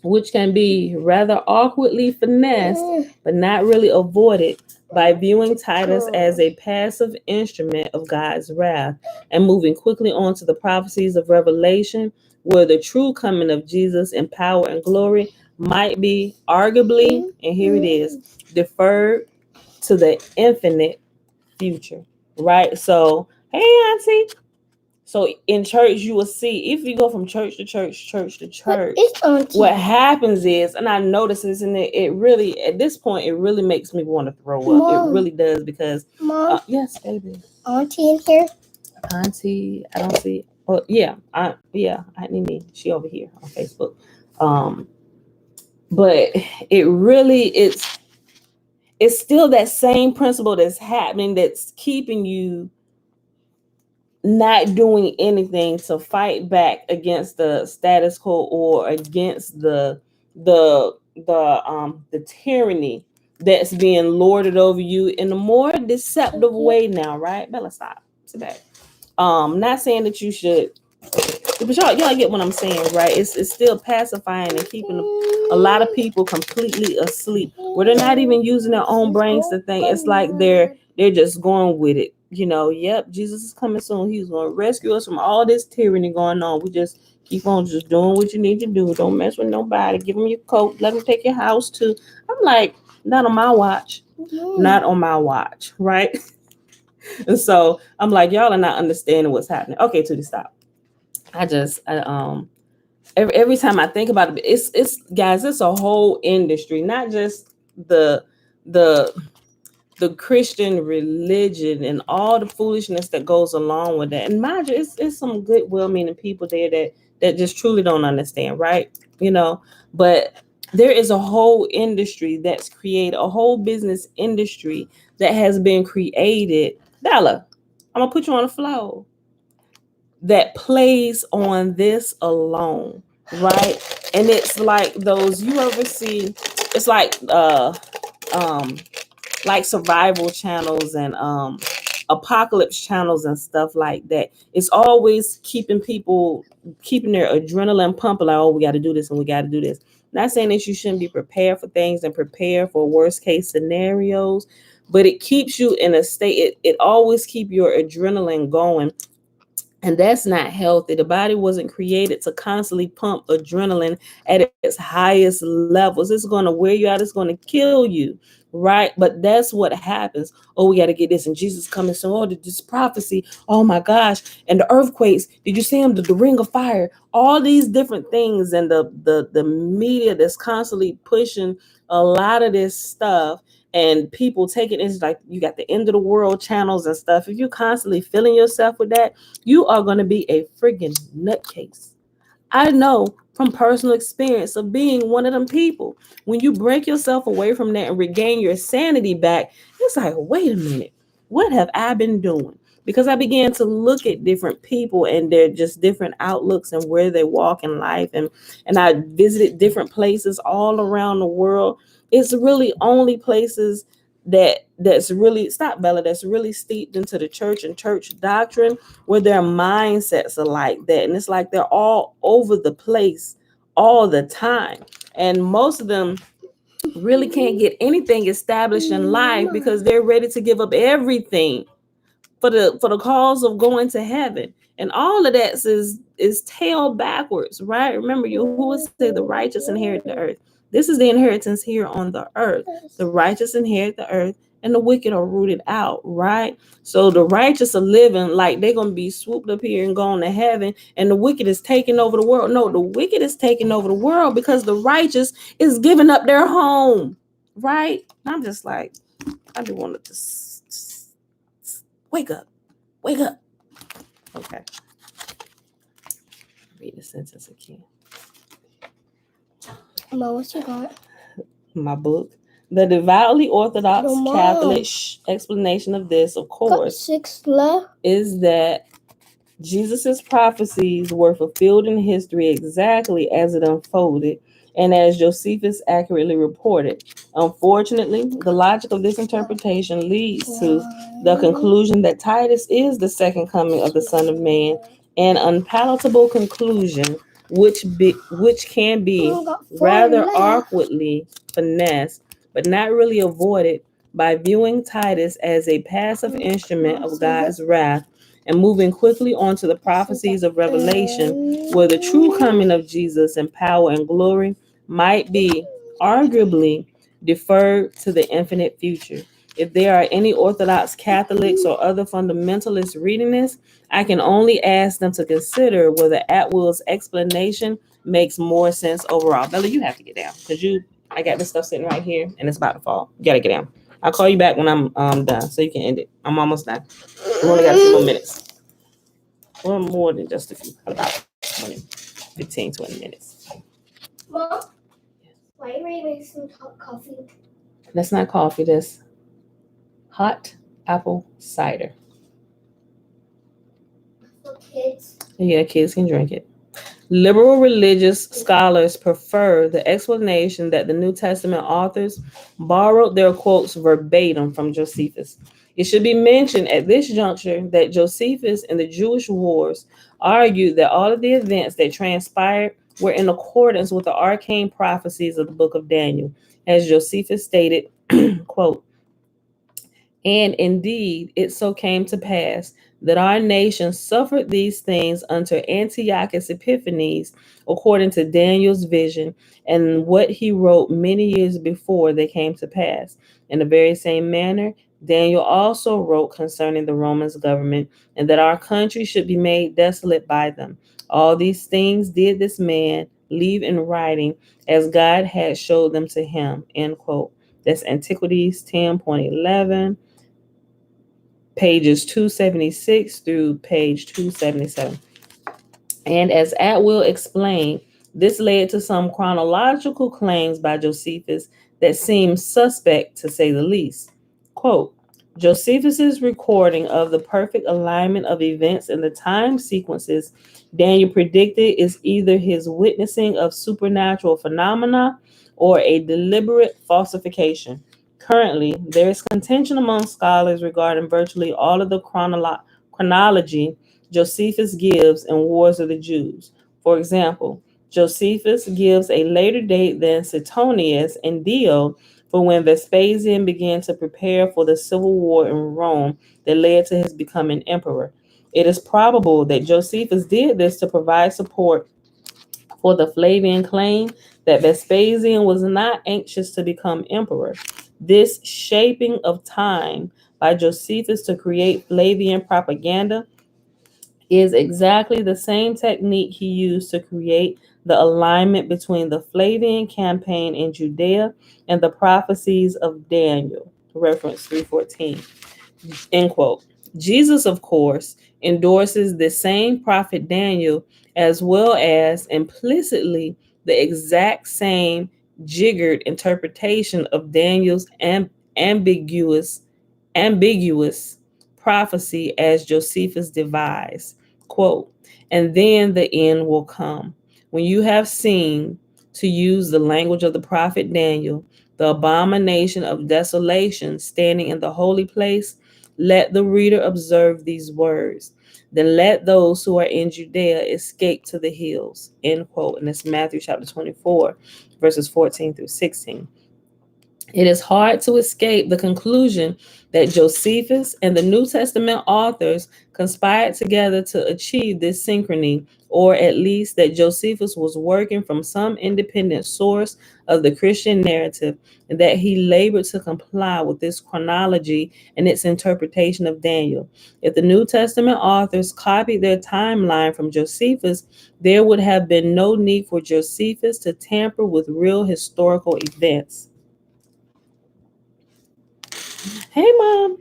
which can be rather awkwardly finessed but not really avoided by viewing Titus as a passive instrument of God's wrath and moving quickly on to the prophecies of Revelation, where the true coming of Jesus in power and glory might be arguably, and here it is, deferred to the infinite future. Right? So, hey, Auntie. So in church, you will see, if you go from church to church, church to church, what happens is, and I notice this, and it really, at this point, it really makes me want to throw up. Mom. It really does, because, yes, baby. Auntie in here? Auntie, I don't see. Oh, yeah, Auntie me. She over here on Facebook. But it really, it's still that same principle that's happening, that's keeping you not doing anything to fight back against the status quo or against the tyranny that's being lorded over you in a more deceptive way now, right? Bella, stop. Sit back. Not saying that you should, but y'all get what I'm saying, right? It's still pacifying and keeping a lot of people completely asleep, where they're not even using their own brains to think. It's like they're just going with it. You know, yep, Jesus is coming soon. He's going to rescue us from all this tyranny going on. We just keep on just doing what you need to do. Don't mess with nobody. Give them your coat. Let them take your house too. I'm like, not on my watch. Not on my watch, right? And so I'm like, y'all are not understanding what's happening. Okay, Tootie, stop. Every time I think about it, it's guys, it's a whole industry, not just the Christian religion and all the foolishness that goes along with that. And mind you, it's some good, well-meaning people there that just truly don't understand, right? You know, but there is a whole industry that's created, a whole business industry that has been created. Bella, I'm gonna put you on the floor, that plays on this alone, right? And it's like those, you ever see, it's like survival channels and apocalypse channels and stuff like that. It's always keeping their adrenaline pumping, like, oh, we got to do this and we got to do this. Not saying that you shouldn't be prepared for things and prepare for worst case scenarios, but it keeps you in a state, it always keep your adrenaline going. And that's not healthy. The body wasn't created to constantly pump adrenaline at its highest levels. It's going to wear you out. It's going to kill you, right? But that's what happens. Oh, we got to get this. And Jesus coming soon. Oh, this prophecy. Oh, my gosh. And the earthquakes. Did you see them? The ring of fire. All these different things. And the media that's constantly pushing a lot of this stuff. And people take it, it's like you got the end of the world channels and stuff. If you're constantly filling yourself with that, you are going to be a friggin' nutcase. I know from personal experience of being one of them people. When you break yourself away from that and regain your sanity back, it's like, wait a minute, what have I been doing? Because I began to look at different people and their just different outlooks and where they walk in life. And I visited different places all around the world. It's really only places that's really, stop, Bella, that's really steeped into the church and church doctrine, where their mindsets are like that. And it's like they're all over the place all the time. And most of them really can't get anything established in life because they're ready to give up everything for the cause of going to heaven. And all of that is tail backwards, right? Remember, Yahuwah say the righteous inherit the earth. This is the inheritance here on the earth. The righteous inherit the earth and the wicked are rooted out, right? So the righteous are living like they're going to be swooped up here and going to heaven, and the wicked is taking over the world. No, the wicked is taking over the world because the righteous is giving up their home, right? I'm just like, I do want to wake up. Okay. Read the sentence again. Mom, what you got? My book. The devoutly Orthodox No, Mom. Catholic explanation of this, of Got course, 6 left. is that Jesus' prophecies were fulfilled in history exactly as it unfolded and as Josephus accurately reported. Unfortunately, the logic of this interpretation leads to the conclusion that Titus is the second coming of the Son of Man, an unpalatable conclusion which can be rather awkwardly finessed, but not really avoided by viewing Titus as a passive instrument of God's wrath and moving quickly on to the prophecies of Revelation, where the true coming of Jesus in power and glory might be arguably deferred to the infinite future. If there are any Orthodox Catholics or other fundamentalists reading this, I can only ask them to consider whether Atwill's explanation makes more sense overall. Bella, you have to get down because I got this stuff sitting right here and it's about to fall. You gotta get down. I'll call you back when I'm done so you can end it. I'm almost done. We only got a few more minutes. Well, more than just a few, about 20, 15, 20 minutes. Mom, why are you making some coffee? That's not coffee, that's hot apple cider. For kids. Yeah, kids can drink it. Liberal religious scholars prefer the explanation that the New Testament authors borrowed their quotes verbatim from Josephus. It should be mentioned at this juncture that Josephus and the Jewish wars argued that all of the events that transpired were in accordance with the arcane prophecies of the book of Daniel. As Josephus stated, quote, and indeed, it so came to pass that our nation suffered these things unto Antiochus Epiphanes, according to Daniel's vision, and what he wrote many years before they came to pass. In the very same manner, Daniel also wrote concerning the Romans' government, and that our country should be made desolate by them. All these things did this man leave in writing, as God had showed them to him. End quote. That's Antiquities 10.11. pages 276 through page 277. And as Atwill explained, this led to some chronological claims by Josephus that seem suspect to say the least. Quote, Josephus's recording of the perfect alignment of events in the time sequences Daniel predicted is either his witnessing of supernatural phenomena or a deliberate falsification. Currently, there is contention among scholars regarding virtually all of the chronology Josephus gives in Wars of the Jews. For example, Josephus gives a later date than Suetonius and Dio for when Vespasian began to prepare for the civil war in Rome that led to his becoming emperor. It is probable that Josephus did this to provide support for the Flavian claim that Vespasian was not anxious to become emperor. This shaping of time by Josephus to create Flavian propaganda is exactly the same technique he used to create the alignment between the Flavian campaign in Judea and the prophecies of Daniel. Reference 314. End quote. Jesus, of course, endorses the same prophet Daniel as well as implicitly the exact same jiggered interpretation of Daniel's ambiguous ambiguous prophecy as Josephus devised. Quote, and then the end will come. When you have seen, to use the language of the prophet Daniel, the abomination of desolation standing in the holy place, let the reader observe these words. Then let those who are in Judea escape to the hills. End quote. And it's Matthew chapter 24, verses 14 through 16. It is hard to escape the conclusion that Josephus and the New Testament authors conspired together to achieve this synchrony, or at least that Josephus was working from some independent source of the Christian narrative, and that he labored to comply with this chronology and its interpretation of Daniel. If the New Testament authors copied their timeline from Josephus, there would have been no need for Josephus to tamper with real historical events. Hey, Mom.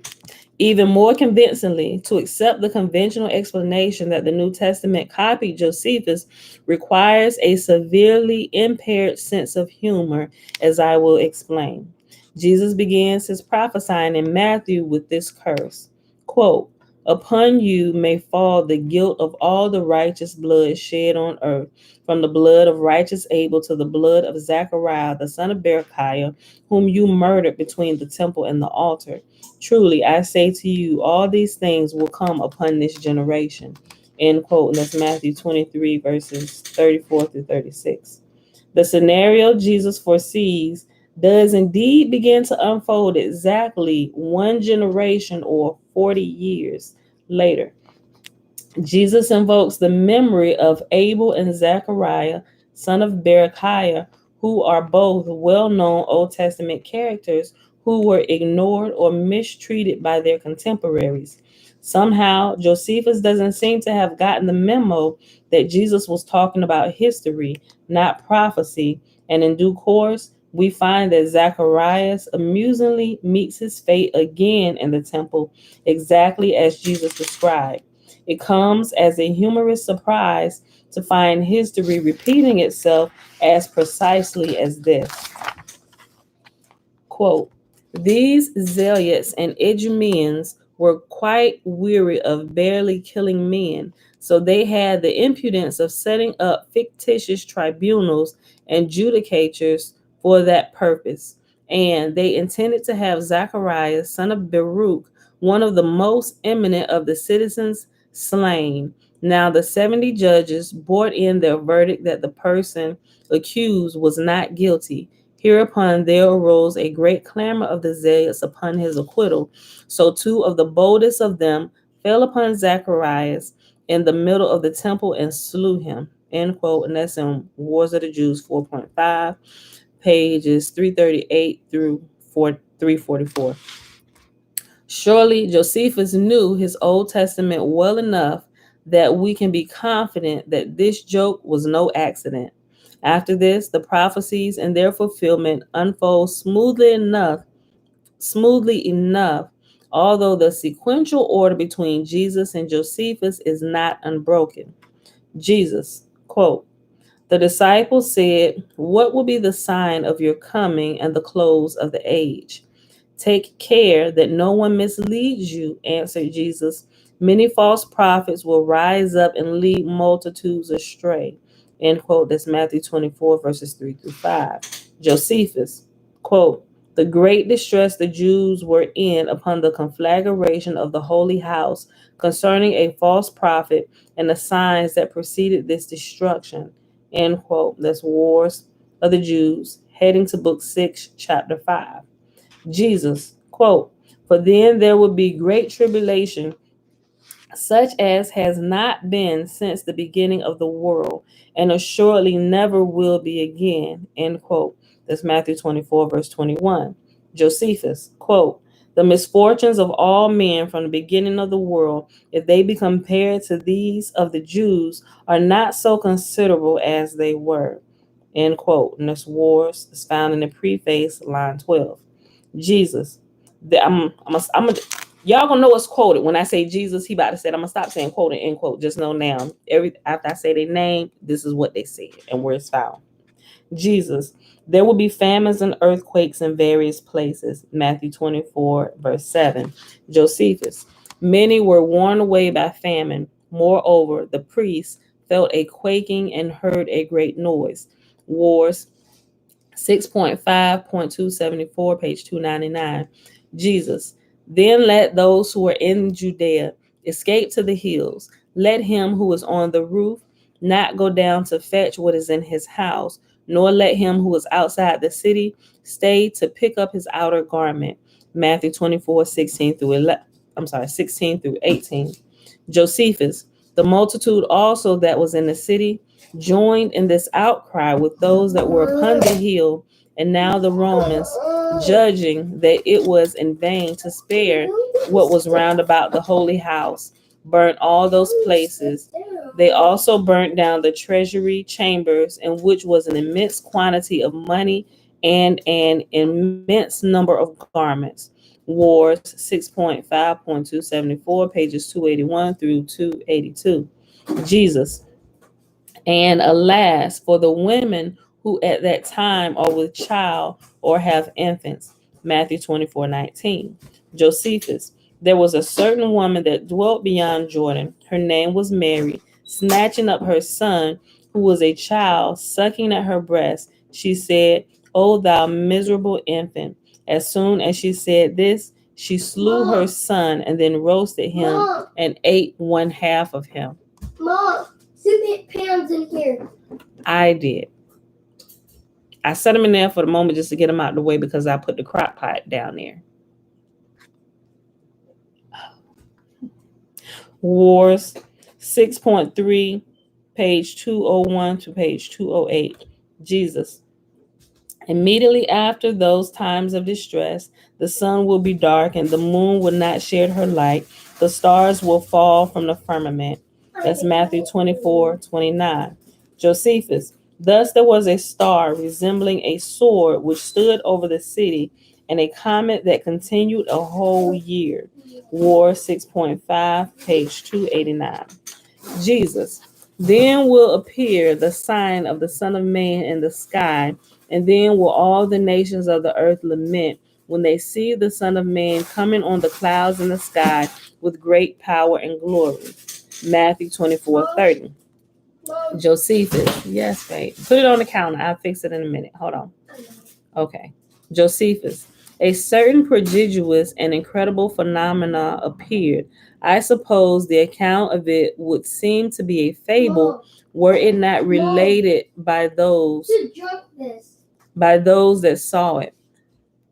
Even more convincingly, to accept the conventional explanation that the New Testament copied Josephus requires a severely impaired sense of humor, as I will explain. Jesus begins his prophesying in Matthew with this curse. Quote, upon you may fall the guilt of all the righteous blood shed on earth, from the blood of righteous Abel to the blood of Zechariah, the son of Berechiah, whom you murdered between the temple and the altar. Truly, I say to you, all these things will come upon this generation. End quote. And that's Matthew 23, verses 34 through 36. The scenario Jesus foresees does indeed begin to unfold exactly one generation or 40 years later. Jesus invokes the memory of Abel and Zechariah, son of Berechiah, who are both well known Old Testament characters who were ignored or mistreated by their contemporaries. Somehow, Josephus doesn't seem to have gotten the memo that Jesus was talking about history, not prophecy, and in due course, we find that Zacharias amusingly meets his fate again in the temple, exactly as Jesus described. It comes as a humorous surprise to find history repeating itself as precisely as this. Quote, these zealots and Idumeans were quite weary of barely killing men, so they had the impudence of setting up fictitious tribunals and judicatures for that purpose. And they intended to have Zacharias, son of Baruch, one of the most eminent of the citizens, slain. Now the 70 judges brought in their verdict that the person accused was not guilty. Hereupon there arose a great clamor of the zealots upon his acquittal. So two of the boldest of them fell upon Zacharias in the middle of the temple and slew him. End quote. And that's in Wars of the Jews 4.5, pages 338 through 344. Surely Josephus knew his Old Testament well enough that we can be confident that this joke was no accident. After this, the prophecies and their fulfillment unfold smoothly enough, although the sequential order between Jesus and Josephus is not unbroken. Jesus, quote, the disciples said, what will be the sign of your coming and the close of the age? Take care that no one misleads you, answered Jesus. Many false prophets will rise up and lead multitudes astray. End quote. That's Matthew 24, verses 3 through 5. Josephus, quote, the great distress the Jews were in upon the conflagration of the holy house concerning a false prophet and the signs that preceded this destruction. End quote. That's Wars of the Jews, heading to book 6, chapter 5. Jesus, quote, for then there will be great tribulation, such as has not been since the beginning of the world, and assuredly never will be again, end quote. That's Matthew 24, verse 21. Josephus, quote, the misfortunes of all men from the beginning of the world, if they be compared to these of the Jews, are not so considerable as they were, end quote. And this Wars is found in the preface, line 12. Jesus. Y'all gonna know what's quoted when I say Jesus. He about to say, I'm gonna stop saying quote and end quote. Just know now, after I say their name, this is what they said and where it's found. Jesus, there will be famines and earthquakes in various places. Matthew 24, verse 7. Josephus, many were worn away by famine. Moreover, the priests felt a quaking and heard a great noise. Wars 6.5.274, page 299. Jesus, then let those who are in Judea escape to the hills. Let him who is on the roof not go down to fetch what is in his house, nor let him who is outside the city stay to pick up his outer garment. Matthew 24, 16 through 11. 16 through 18. Josephus, the multitude also that was in the city joined in this outcry with those that were upon the hill, and now the Romans, judging that it was in vain to spare what was round about the holy house, burnt all those places. They also burnt down the treasury chambers, in which was an immense quantity of money and an immense number of garments. Wars 6.5.274, pages 281 through 282. Jesus, and alas, for the women who at that time are with child or have infants. Matthew 24:19. Josephus. There was a certain woman that dwelt beyond Jordan. Her name was Mary. Snatching up her son, who was a child, sucking at her breast, she said, O thou miserable infant. As soon as she said this, she slew her son and then roasted him and ate one half of him. Mom, soup pans in here. I did. I set them in there for the moment just to get them out of the way because I put the crock pot down there. Wars 6.3, page 201 to page 208. Jesus. Immediately after those times of distress, the sun will be dark and the moon will not shed her light. The stars will fall from the firmament. That's Matthew 24:29. Josephus. Thus there was a star resembling a sword which stood over the city, and a comet that continued a whole year. War 6.5, page 289. Jesus. Then will appear the sign of the Son of Man in the sky, and then will all the nations of the earth lament when they see the Son of Man coming on the clouds in the sky with great power and glory. Matthew 24:30. Josephus. Yes, babe. Put it on the counter. I'll fix it in a minute. Hold on. Okay. Josephus. A certain prodigious and incredible phenomena appeared. I suppose the account of it would seem to be a fable were it not related by those that saw it,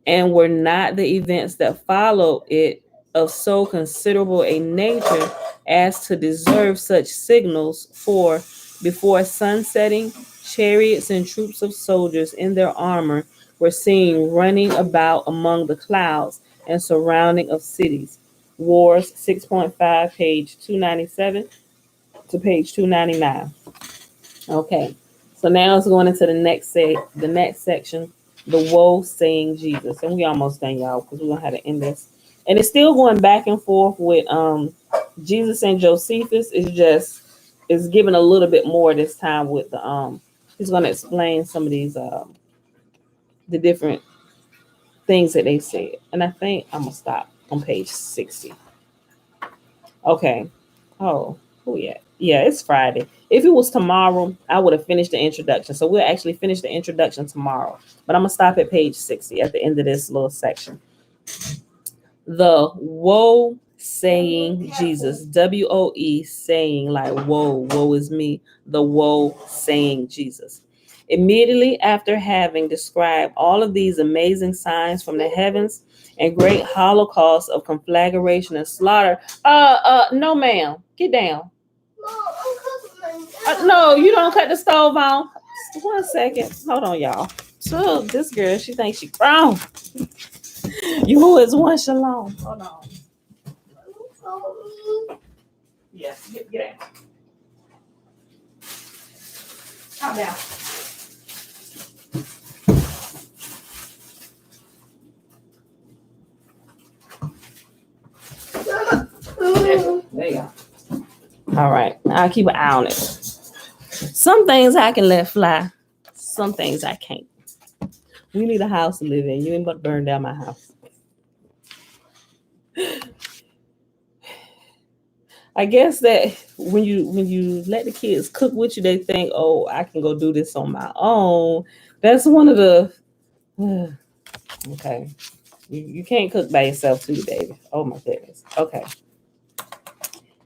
and were not the events that followed it of so considerable a nature as to deserve such signals. For before sunsetting, chariots and troops of soldiers in their armor were seen running about among the clouds and surrounding of cities. Wars 6.5, page 297 to page 299. Okay, so now it's going into the next section, the woe saying Jesus, and we almost done, y'all, because we're gonna have to end this. And it's still going back and forth with Jesus and Josephus. It's giving a little bit more this time with the he's gonna explain some of these the different things that they said, and I think I'm gonna stop on page 60. Okay. Oh, yeah. Yeah, it's Friday. If it was tomorrow, I would have finished the introduction. So we'll actually finish the introduction tomorrow. But I'm going to stop at page 60 at the end of this little section. The woe saying Jesus. WOE saying, like, woe is me. The woe saying Jesus. Immediately after having described all of these amazing signs from the heavens and great holocaust of conflagration and slaughter. No, ma'am. Get down. No, you don't cut the stove on. 1 second. Hold on, y'all. So this girl, she thinks she grown. You is one shalom. Hold on. Yes, get out. Calm down. There you go. All right. I'll keep an eye on it. Some things I can let fly. Some things I can't. We need a house to live in. You ain't about to burn down my house. I guess that when you let the kids cook with you, they think, oh, I can go do this on my own. That's one of the okay. You can't cook by yourself too, baby. Oh my goodness. Okay.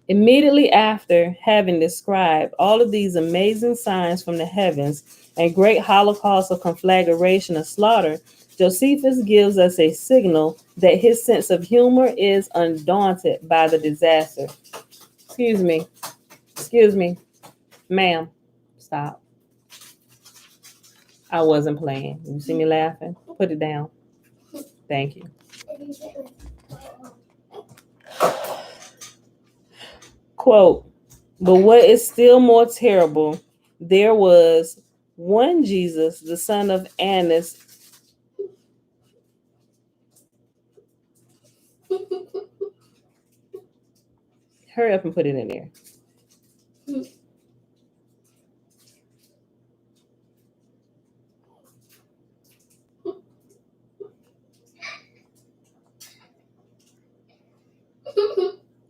Immediately after having described all of these amazing signs from the heavens and great holocaust of conflagration and slaughter, Josephus gives us a signal that his sense of humor is undaunted by the disaster. Excuse me, ma'am, stop. I wasn't playing. You see me laughing? Put it down. Thank you. Quote, but what is still more terrible, there was one Jesus, the son of Annas. Hurry up and put it in there.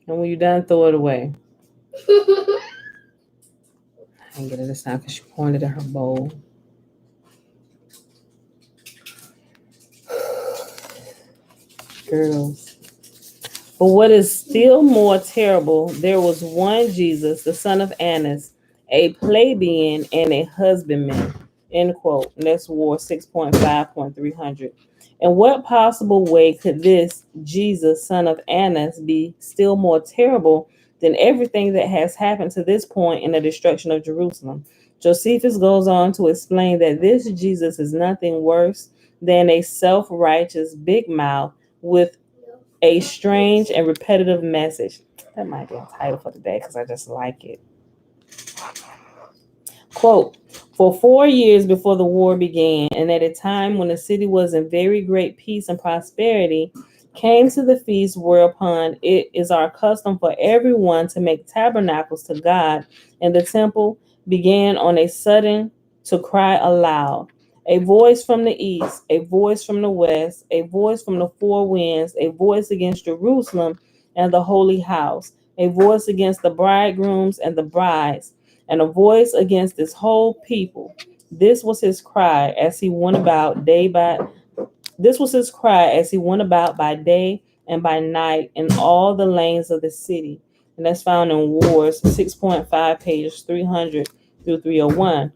And when you're done, throw it away. I didn't get it this time because she pointed at her bowl. Girls. But what is still more terrible, there was one Jesus, the son of Annas, a plebeian and a husbandman. End quote. And that's War 6.5.300. In what possible way could this Jesus, son of Annas, be still more terrible than everything that has happened to this point in the destruction of Jerusalem? Josephus goes on to explain that this Jesus is nothing worse than a self-righteous big mouth with a strange and repetitive message. That might be a title for today because I just like it. Quote, for 4 years before the war began, and at a time when the city was in very great peace and prosperity, came to the feast whereupon it is our custom for everyone to make tabernacles to God in the temple, began on a sudden to cry aloud. A voice from the east, a voice from the west, a voice from the four winds, a voice against Jerusalem and the holy house, a voice against the bridegrooms and the brides, and a voice against this whole people. This was his cry as he went about day by this was his cry as he went about by day and by night in all the lanes of the city. And that's found in Wars 6.5, pages 300 through 301.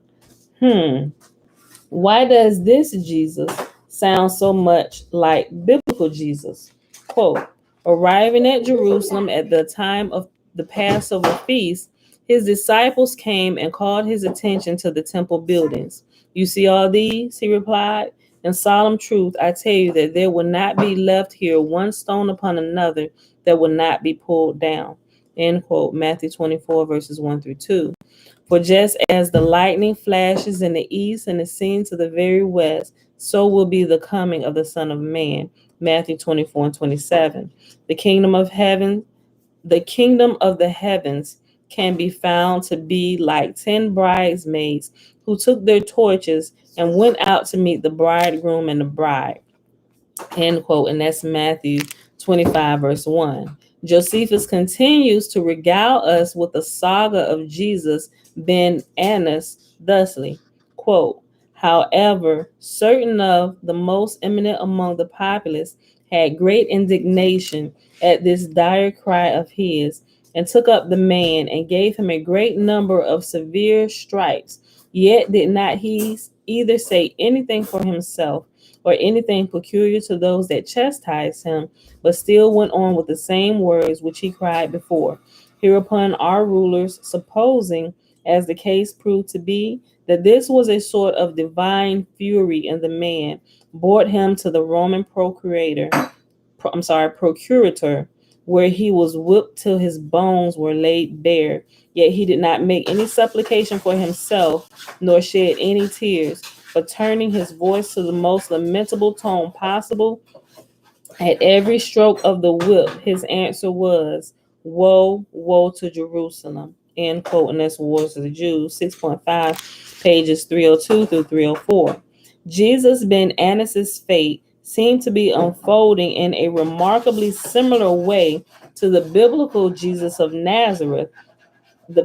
Why does this Jesus sound so much like biblical Jesus? Quote, arriving at Jerusalem at the time of the Passover feast, his disciples came and called his attention to the temple buildings. You see all these? He replied. In solemn truth, I tell you that there will not be left here one stone upon another that will not be pulled down. End quote. Matthew 24, verses 1 through 2. For just as the lightning flashes in the east and is seen to the very west, so will be the coming of the Son of Man. Matthew 24 and 27. The kingdom of heaven, the kingdom of the heavens can be found to be like 10 bridesmaids who took their torches and went out to meet the bridegroom and the bride. End quote. And that's Matthew 25, verse 1. Josephus continues to regale us with the saga of Jesus ben Annas thusly, quote, however, certain of the most eminent among the populace had great indignation at this dire cry of his, and took up the man and gave him a great number of severe stripes, yet did not he either say anything for himself or anything peculiar to those that chastised him, but still went on with the same words which he cried before. Hereupon our rulers, supposing, as the case proved to be, that this was a sort of divine fury in the man, brought him to the Roman procurator, where he was whipped till his bones were laid bare. Yet he did not make any supplication for himself, nor shed any tears, but turning his voice to the most lamentable tone possible, at every stroke of the whip, his answer was, woe, woe to Jerusalem. End quote. And that's Wars of the Jews, 6.5, pages 302 through 304. Jesus ben Annas' fate seemed to be unfolding in a remarkably similar way to the biblical Jesus of Nazareth. The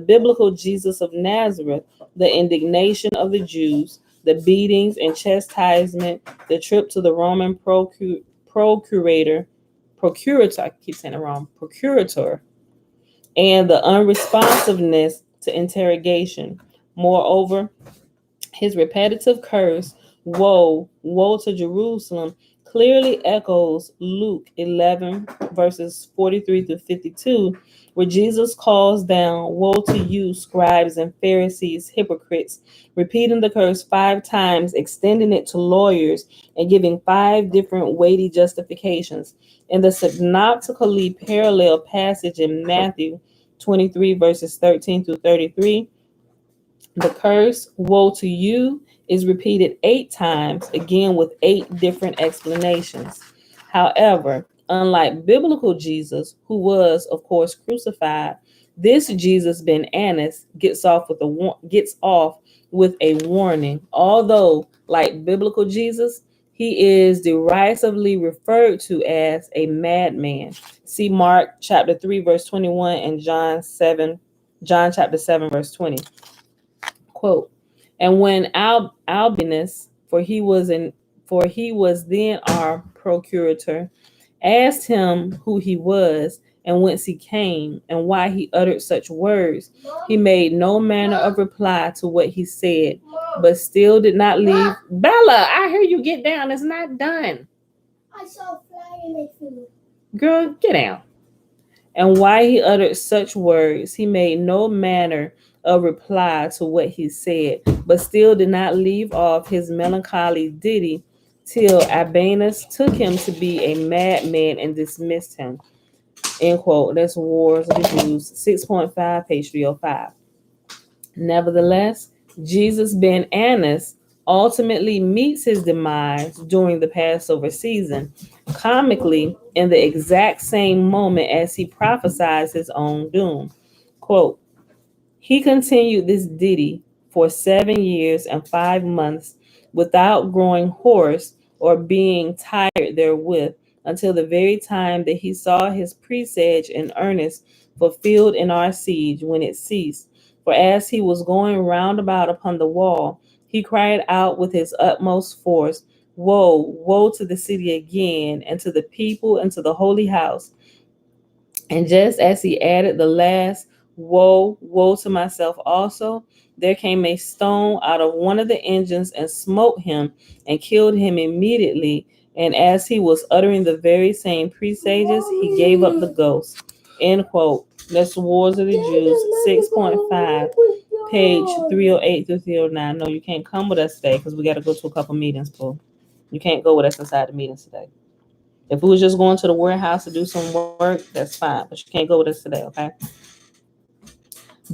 indignation of the Jews, the beatings and chastisement, the trip to the Roman procurator, I keep saying it wrong, procurator, and the unresponsiveness to interrogation. Moreover, his repetitive curse, woe, woe to Jerusalem, clearly echoes Luke 11, verses 43 through 52, where Jesus calls down, woe to you, scribes and Pharisees, hypocrites, repeating the curse 5 times, extending it to lawyers, and giving 5 different weighty justifications. In the synoptically parallel passage in Matthew 23, verses 13 through 33, the curse, woe to you, is repeated 8 times, again with 8 different explanations. However, unlike biblical Jesus, who was, of course, crucified, this Jesus ben Annas gets off with a warning. Although, like biblical Jesus, He is derisively referred to as a madman. See Mark chapter 3, verse 21, and John chapter 7, verse 20. Quote, and when Albinus, for he was then our procurator, asked him who he was and whence he came and why he uttered such words, he made no manner of reply to what he said, but still did not leave. Bella, I hear you. Get down. It's not done. I saw a fly in my food. Girl, get down. And why he uttered such words, he made no manner of reply to what he said, but still did not leave off his melancholy ditty till Abanus took him to be a madman and dismissed him. End quote. That's Wars of the Jews, 6.5, page 305. Nevertheless, Jesus ben Annas ultimately meets his demise during the Passover season, comically in the exact same moment as he prophesies his own doom. Quote, he continued this ditty for 7 years and 5 months without growing hoarse or being tired therewith, until the very time that he saw his presage in earnest fulfilled in our siege, when it ceased. For as he was going round about upon the wall, he cried out with his utmost force, woe, woe to the city again, and to the people, and to the holy house. And just as he added the last, woe, woe to myself also, there came a stone out of one of the engines and smote him and killed him immediately. And as he was uttering the very same presages, he gave up the ghost. End quote. That's Wars of the Jews, 6.5, page 308 through 309. No, you can't come with us today because we got to go to a couple meetings, Paul. You can't go with us inside the meetings today. If we was just going to the warehouse to do some work, that's fine, but you can't go with us today, okay?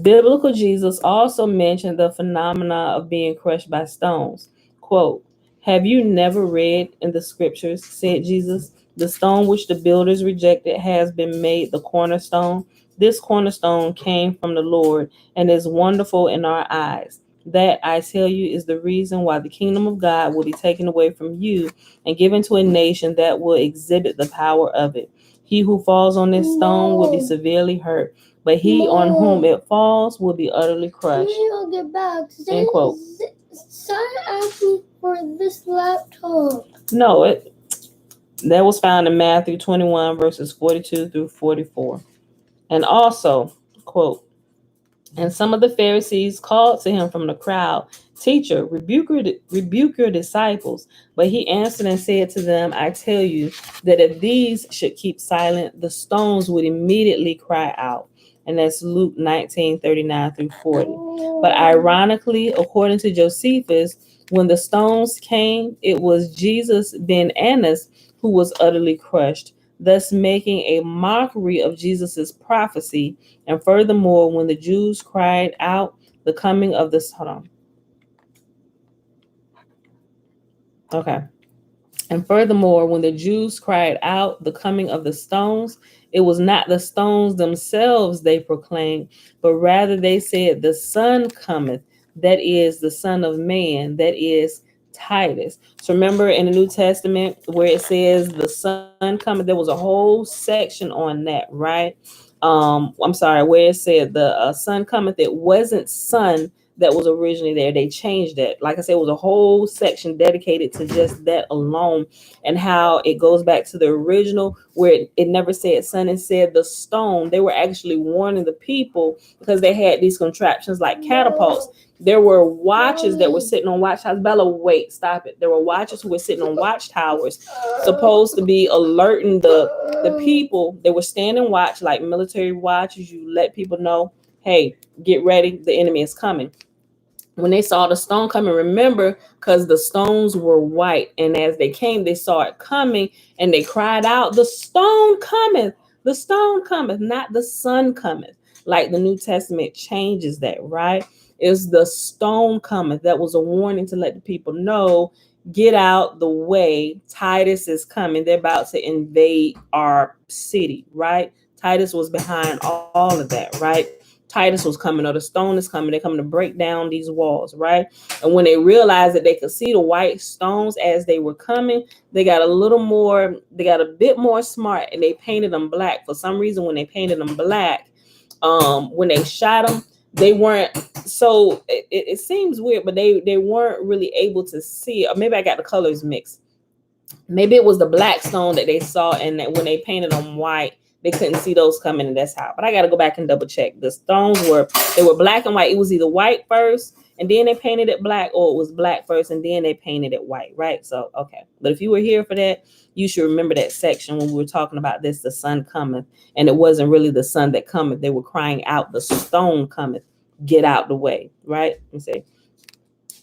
Biblical Jesus also mentioned the phenomena of being crushed by stones. Quote, have you never read in the scriptures, said Jesus, the stone which the builders rejected has been made the cornerstone? This cornerstone came from the Lord and is wonderful in our eyes. That, I tell you, is the reason why the kingdom of God will be taken away from you and given to a nation that will exhibit the power of it. He who falls on this stone will be severely hurt, but he on whom it falls will be utterly crushed. I'll get back. End quote. Son asked me for this laptop. No, that was found in Matthew 21, verses 42 through 44. And also, quote, and some of the Pharisees called to him from the crowd, teacher, rebuke your disciples. But he answered and said to them, I tell you that if these should keep silent, the stones would immediately cry out. And that's Luke 19, 39 through 40. But ironically, according to Josephus, when the stones came, it was Jesus ben Annas who was utterly crushed, thus making a mockery of Jesus's prophecy. And furthermore, when the Jews cried out the coming of this, hold on. Okay. And furthermore, when the Jews cried out the coming of the stones, it was not the stones themselves they proclaimed, but rather they said, the Son cometh, that is the Son of Man, that is Titus. So remember in the New Testament where it says the Son cometh, there was a whole section on that, right? I'm sorry, where it said the Son cometh, it wasn't Son that was originally there. They changed that. Like I said, it was a whole section dedicated to just that alone, and how it goes back to the original where it never said son, it said the stone. They were actually warning the people because they had these contraptions like catapults. There were watches that were sitting on watchtowers. Bella, wait, stop it. There were watches who were sitting on watchtowers, supposed to be alerting the people. They were standing watch like military watches. You let people know, hey, get ready, the enemy is coming. When they saw the stone coming, remember, because the stones were white, and as they came, they saw it coming, and they cried out, the stone cometh, not the Son cometh. Like the New Testament changes that, right? It's the stone cometh. That was a warning to let the people know, get out the way. Titus is coming. They're about to invade our city, right? Titus was behind all of that, right? Titus was coming, or the stone is coming. They're coming to break down these walls, right? And when they realized that they could see the white stones as they were coming, they got a bit more smart, and they painted them black. For some reason, when they painted them black, when they shot them, they weren't, so it seems weird, but they weren't really able to see it. Or maybe I got the colors mixed. Maybe it was the black stone that they saw, and that when they painted them white, they couldn't see those coming, and that's how. But I got to go back and double check. The stones were black and white. It was either white first, and then they painted it black, or it was black first, and then they painted it white, right? So, okay. But if you were here for that, you should remember that section when we were talking about this, the sun cometh, and it wasn't really the sun that cometh. They were crying out, the stone cometh, get out the way, right? Let me say.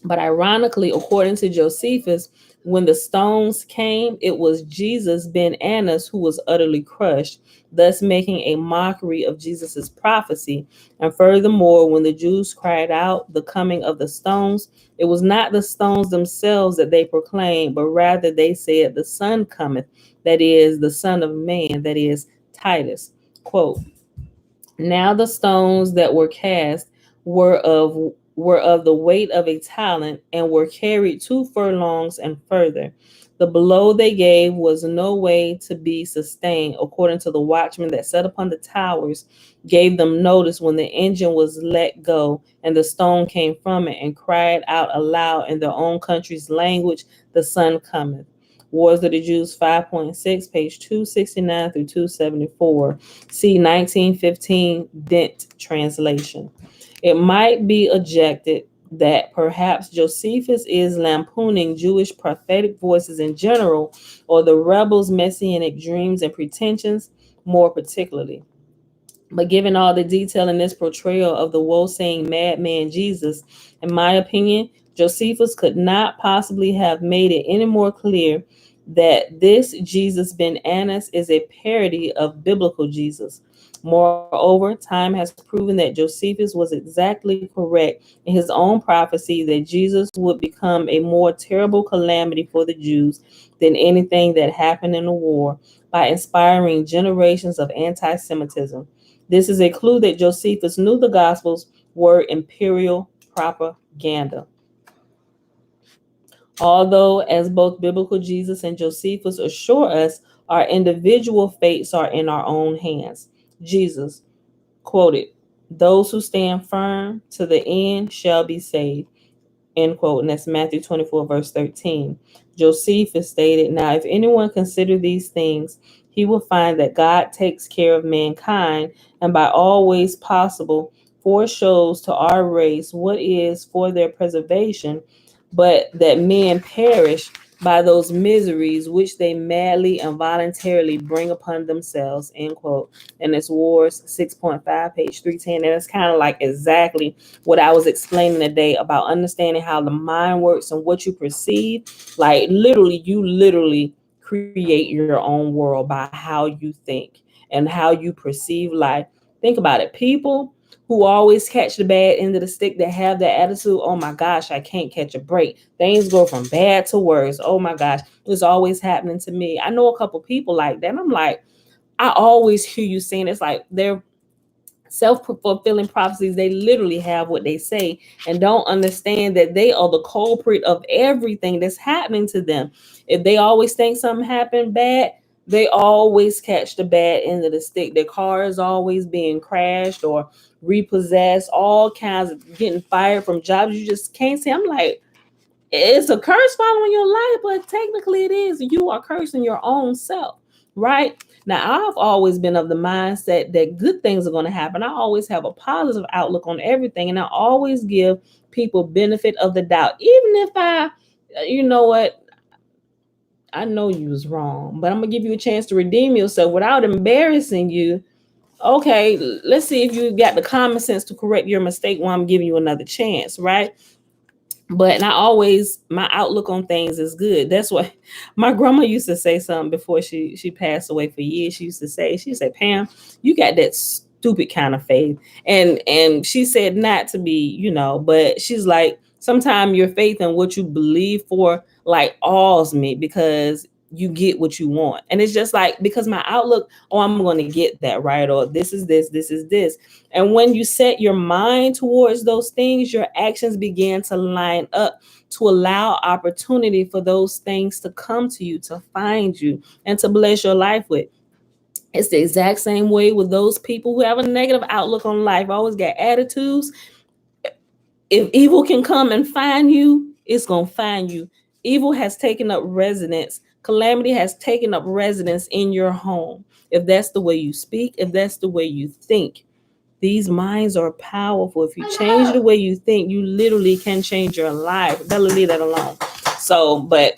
But ironically, according to Josephus, when the stones came, it was Jesus ben Annas who was utterly crushed, thus making a mockery of Jesus's prophecy. And furthermore, when the Jews cried out the coming of the stones, it was not the stones themselves that they proclaimed, but rather they said, the son cometh, that is, the son of man, that is, Titus. Quote, now the stones that were cast were of the weight of a talent, and were carried 2 furlongs and further. The blow they gave was no way to be sustained, according to the watchmen that sat upon the towers, gave them notice when the engine was let go, and the stone came from it, and cried out aloud in their own country's language, the sun cometh. Wars of the Jews 5.6, page 269 through 274. See 1915 Dent translation. It might be objected that perhaps Josephus is lampooning Jewish prophetic voices in general, or the rebels' messianic dreams and pretensions more particularly. But given all the detail in this portrayal of the woe-saying madman Jesus, in my opinion, Josephus could not possibly have made it any more clear that this Jesus ben Annas is a parody of biblical Jesus. Moreover, time has proven that Josephus was exactly correct in his own prophecy that Jesus would become a more terrible calamity for the Jews than anything that happened in the war, by inspiring generations of anti-Semitism. This is a clue that Josephus knew the Gospels were imperial propaganda. Although, as both biblical Jesus and Josephus assure us, our individual fates are in our own hands. Jesus quoted, those who stand firm to the end shall be saved. End quote. And that's Matthew 24, verse 13. Josephus stated, now, if anyone consider these things, he will find that God takes care of mankind, and by all ways possible foreshows to our race what is for their preservation, but that men perish by those miseries which they madly and voluntarily bring upon themselves, end quote. And it's Wars 6.5, page 310. And it's kind of like exactly what I was explaining today about understanding how the mind works and what you perceive. Like you literally create your own world by how you think and how you perceive life. Think about it. People who always catch the bad end of the stick, that have that attitude, oh my gosh, I can't catch a break. Things go from bad to worse. Oh my gosh, it's always happening to me. I know a couple people like that. And I'm like, I always hear you saying it's like they're self-fulfilling prophecies. They literally have what they say and don't understand that they are the culprit of everything that's happening to them. If they always think something happened bad, they always catch the bad end of the stick. Their car is always being crashed or repossessed, all kinds of getting fired from jobs you just can't see. I'm like, it's a curse following your life, but technically it is. You are cursing your own self, right? Now, I've always been of the mindset that good things are going to happen. I always have a positive outlook on everything, and I always give people benefit of the doubt, even if you know what, I know you was wrong, but I'm gonna give you a chance to redeem yourself without embarrassing you. Okay, let's see if you got the common sense to correct your mistake while I'm giving you another chance, right? But my outlook on things is good. That's what my grandma used to say something before she passed away for years. She said, Pam, you got that stupid kind of faith. And she said not to be, but she's like, sometimes your faith and what you believe for like awes me, because you get what you want. And it's just like, because my outlook, oh, I'm going to get that, right? Or this is this. And when you set your mind towards those things, your actions begin to line up to allow opportunity for those things to come to you, to find you, and to bless your life with. It's the exact same way with those people who have a negative outlook on life, always got attitudes. If evil can come and find you, it's going to find you. Evil has taken up residence. Calamity has taken up residence in your home. If that's the way you speak, if that's the way you think, these minds are powerful. If you change the way you think, you literally can change your life. Better leave that alone. So, but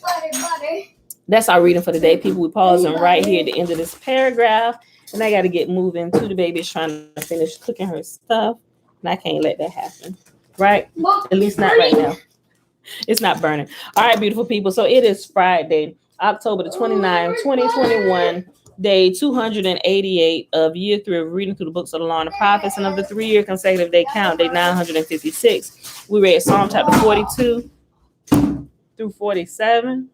that's our reading for the day, people. We're pausing right here at the end of this paragraph. And I got to get moving to the baby is trying to finish cooking her stuff. And I can't let that happen. Right? At least not right now. It's not burning. All right, beautiful people. So it is Friday, October the 29th, 2021, day 288 of year 3 of reading through the books of the law and the prophets, and of the 3-year consecutive day count, day 956. We read Psalm chapter 42 through 47.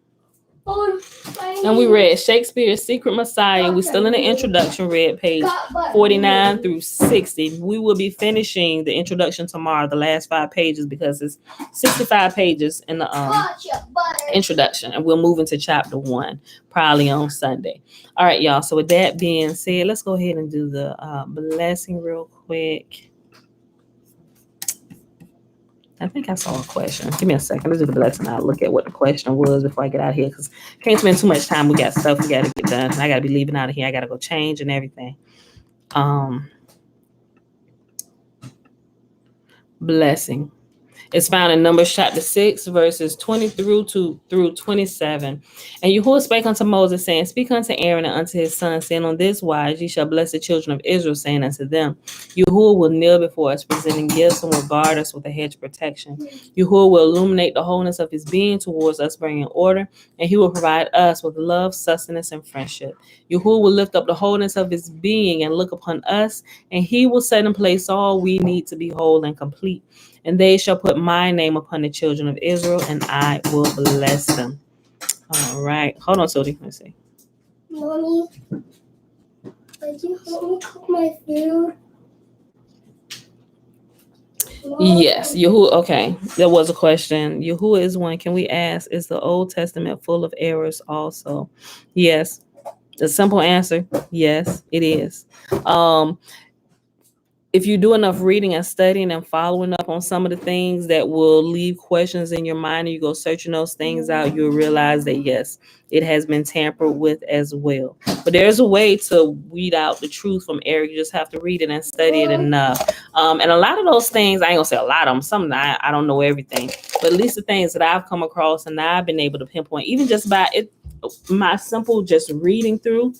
And we read Shakespeare's Secret Messiah. We're still in the introduction, read page 49 through 60. We will be finishing the introduction tomorrow, the last 5 pages, because it's 65 pages in the introduction. And we'll move into chapter 1, probably on Sunday. All right, y'all. So with that being said, let's go ahead and do the blessing real quick. I think I saw a question. Give me a second. Let's do the blessing. I'll look at what the question was before I get out of here, because I can't spend too much time. We got stuff we got to get done. I got to be leaving out of here. I got to go change and everything. Blessing. It's found in Numbers chapter 6, verses 20 through 27. And Yahuwah spake unto Moses, saying, Speak unto Aaron and unto his sons, saying, On this wise ye shall bless the children of Israel, saying unto them, Yahuwah will kneel before us, presenting gifts, and will guard us with a hedge of protection. Yahuwah will illuminate the wholeness of his being towards us, bringing order, and he will provide us with love, sustenance, and friendship. Yahuwah will lift up the wholeness of his being and look upon us, and he will set in place all we need to be whole and complete. And they shall put my name upon the children of Israel, and I will bless them. All right. Hold on, Sodi. Let's see. Mommy, did you help me cook my food? Yes. Yahuwah. Okay. There was a question. Yahuwah is one. Can we ask, is the Old Testament full of errors also? Yes. The simple answer, yes, it is. If you do enough reading and studying and following up on some of the things that will leave questions in your mind, and you go searching those things out, you'll realize that, yes, it has been tampered with as well. But there's a way to weed out the truth from error. You just have to read it and study it enough. And a lot of those things, I ain't gonna say a lot of them, some I don't know everything, but at least the things that I've come across and I've been able to pinpoint, even just by it, my simple just reading through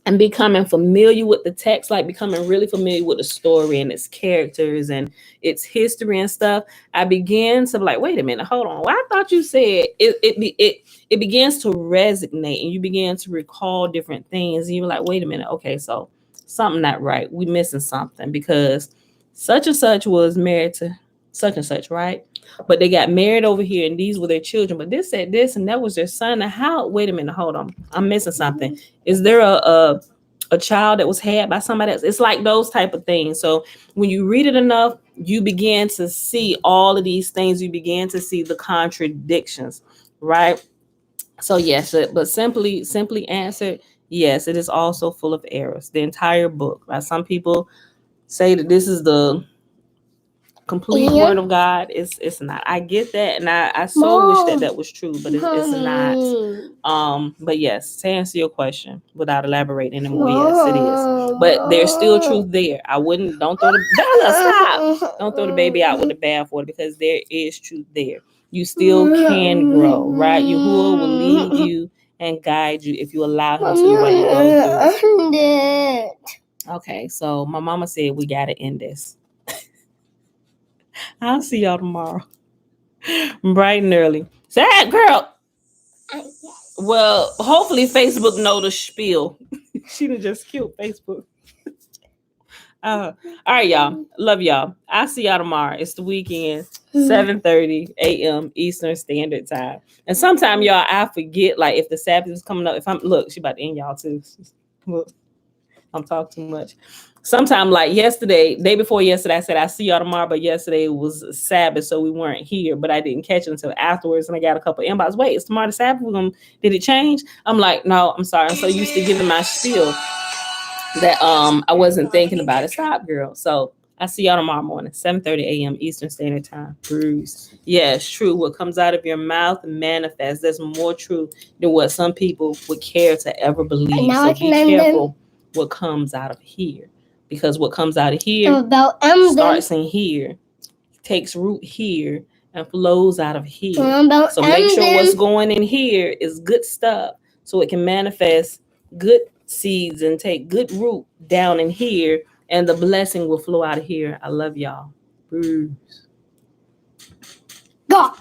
and becoming familiar with the text, like becoming really familiar with the story and its characters and its history and stuff, I began to be like, wait a minute, hold on. Well, I thought you said it begins to resonate, and you begin to recall different things. And you're like, wait a minute, okay, so something not right. We missing something, because such and such was married to such and such, right? But they got married over here, and these were their children. But this said this, and that was their son. Now, how? Wait a minute, hold on. I'm missing something. Is there a child that was had by somebody else? It's like those type of things. So when you read it enough, you begin to see all of these things. You begin to see the contradictions, right? So yes, but simply answered, yes, it is also full of errors. The entire book. Right? Some people say that this is the complete word of God. It's not. I get that, and I so wish that was true, but it's not. But yes, to answer your question without elaborating anymore, yes, it is. But there's still truth there. Don't throw the baby out with the bathwater, because there is truth there. You still can grow, right? Yahuwah will lead you and guide you if you allow him to while you go through. Okay, so my mama said we gotta end this. I'll see y'all tomorrow. Bright and early. Say that, girl. Yes. Well, hopefully Facebook know the spiel. She done just killed Facebook. All right, y'all. Love y'all. I'll see y'all tomorrow. It's the weekend. 7:30 a.m. Eastern Standard Time. And sometimes, y'all, I forget, like, if the Sabbath is coming up. If I'm, look, she about to end y'all, too. Look, I'm talking too much. Sometime, like yesterday, day before yesterday, I said, I see y'all tomorrow, but yesterday was Sabbath, so we weren't here, but I didn't catch it until afterwards, and I got a couple inbox. Wait, it's tomorrow the Sabbath? Did it change? I'm like, no, I'm sorry. I'm so used to giving my spiel that I wasn't thinking about it. Stop, girl. So I see y'all tomorrow morning, 7:30 a.m. Eastern Standard Time. Bruce. Yes, true. What comes out of your mouth manifests. There's more true than what some people would care to ever believe. Now so I be can end careful what comes out of here. Because what comes out of here about starts in here, takes root here, and flows out of here. So make sure what's going in here is good stuff, so it can manifest good seeds and take good root down in here, and the blessing will flow out of here. I love y'all. Bruce. God.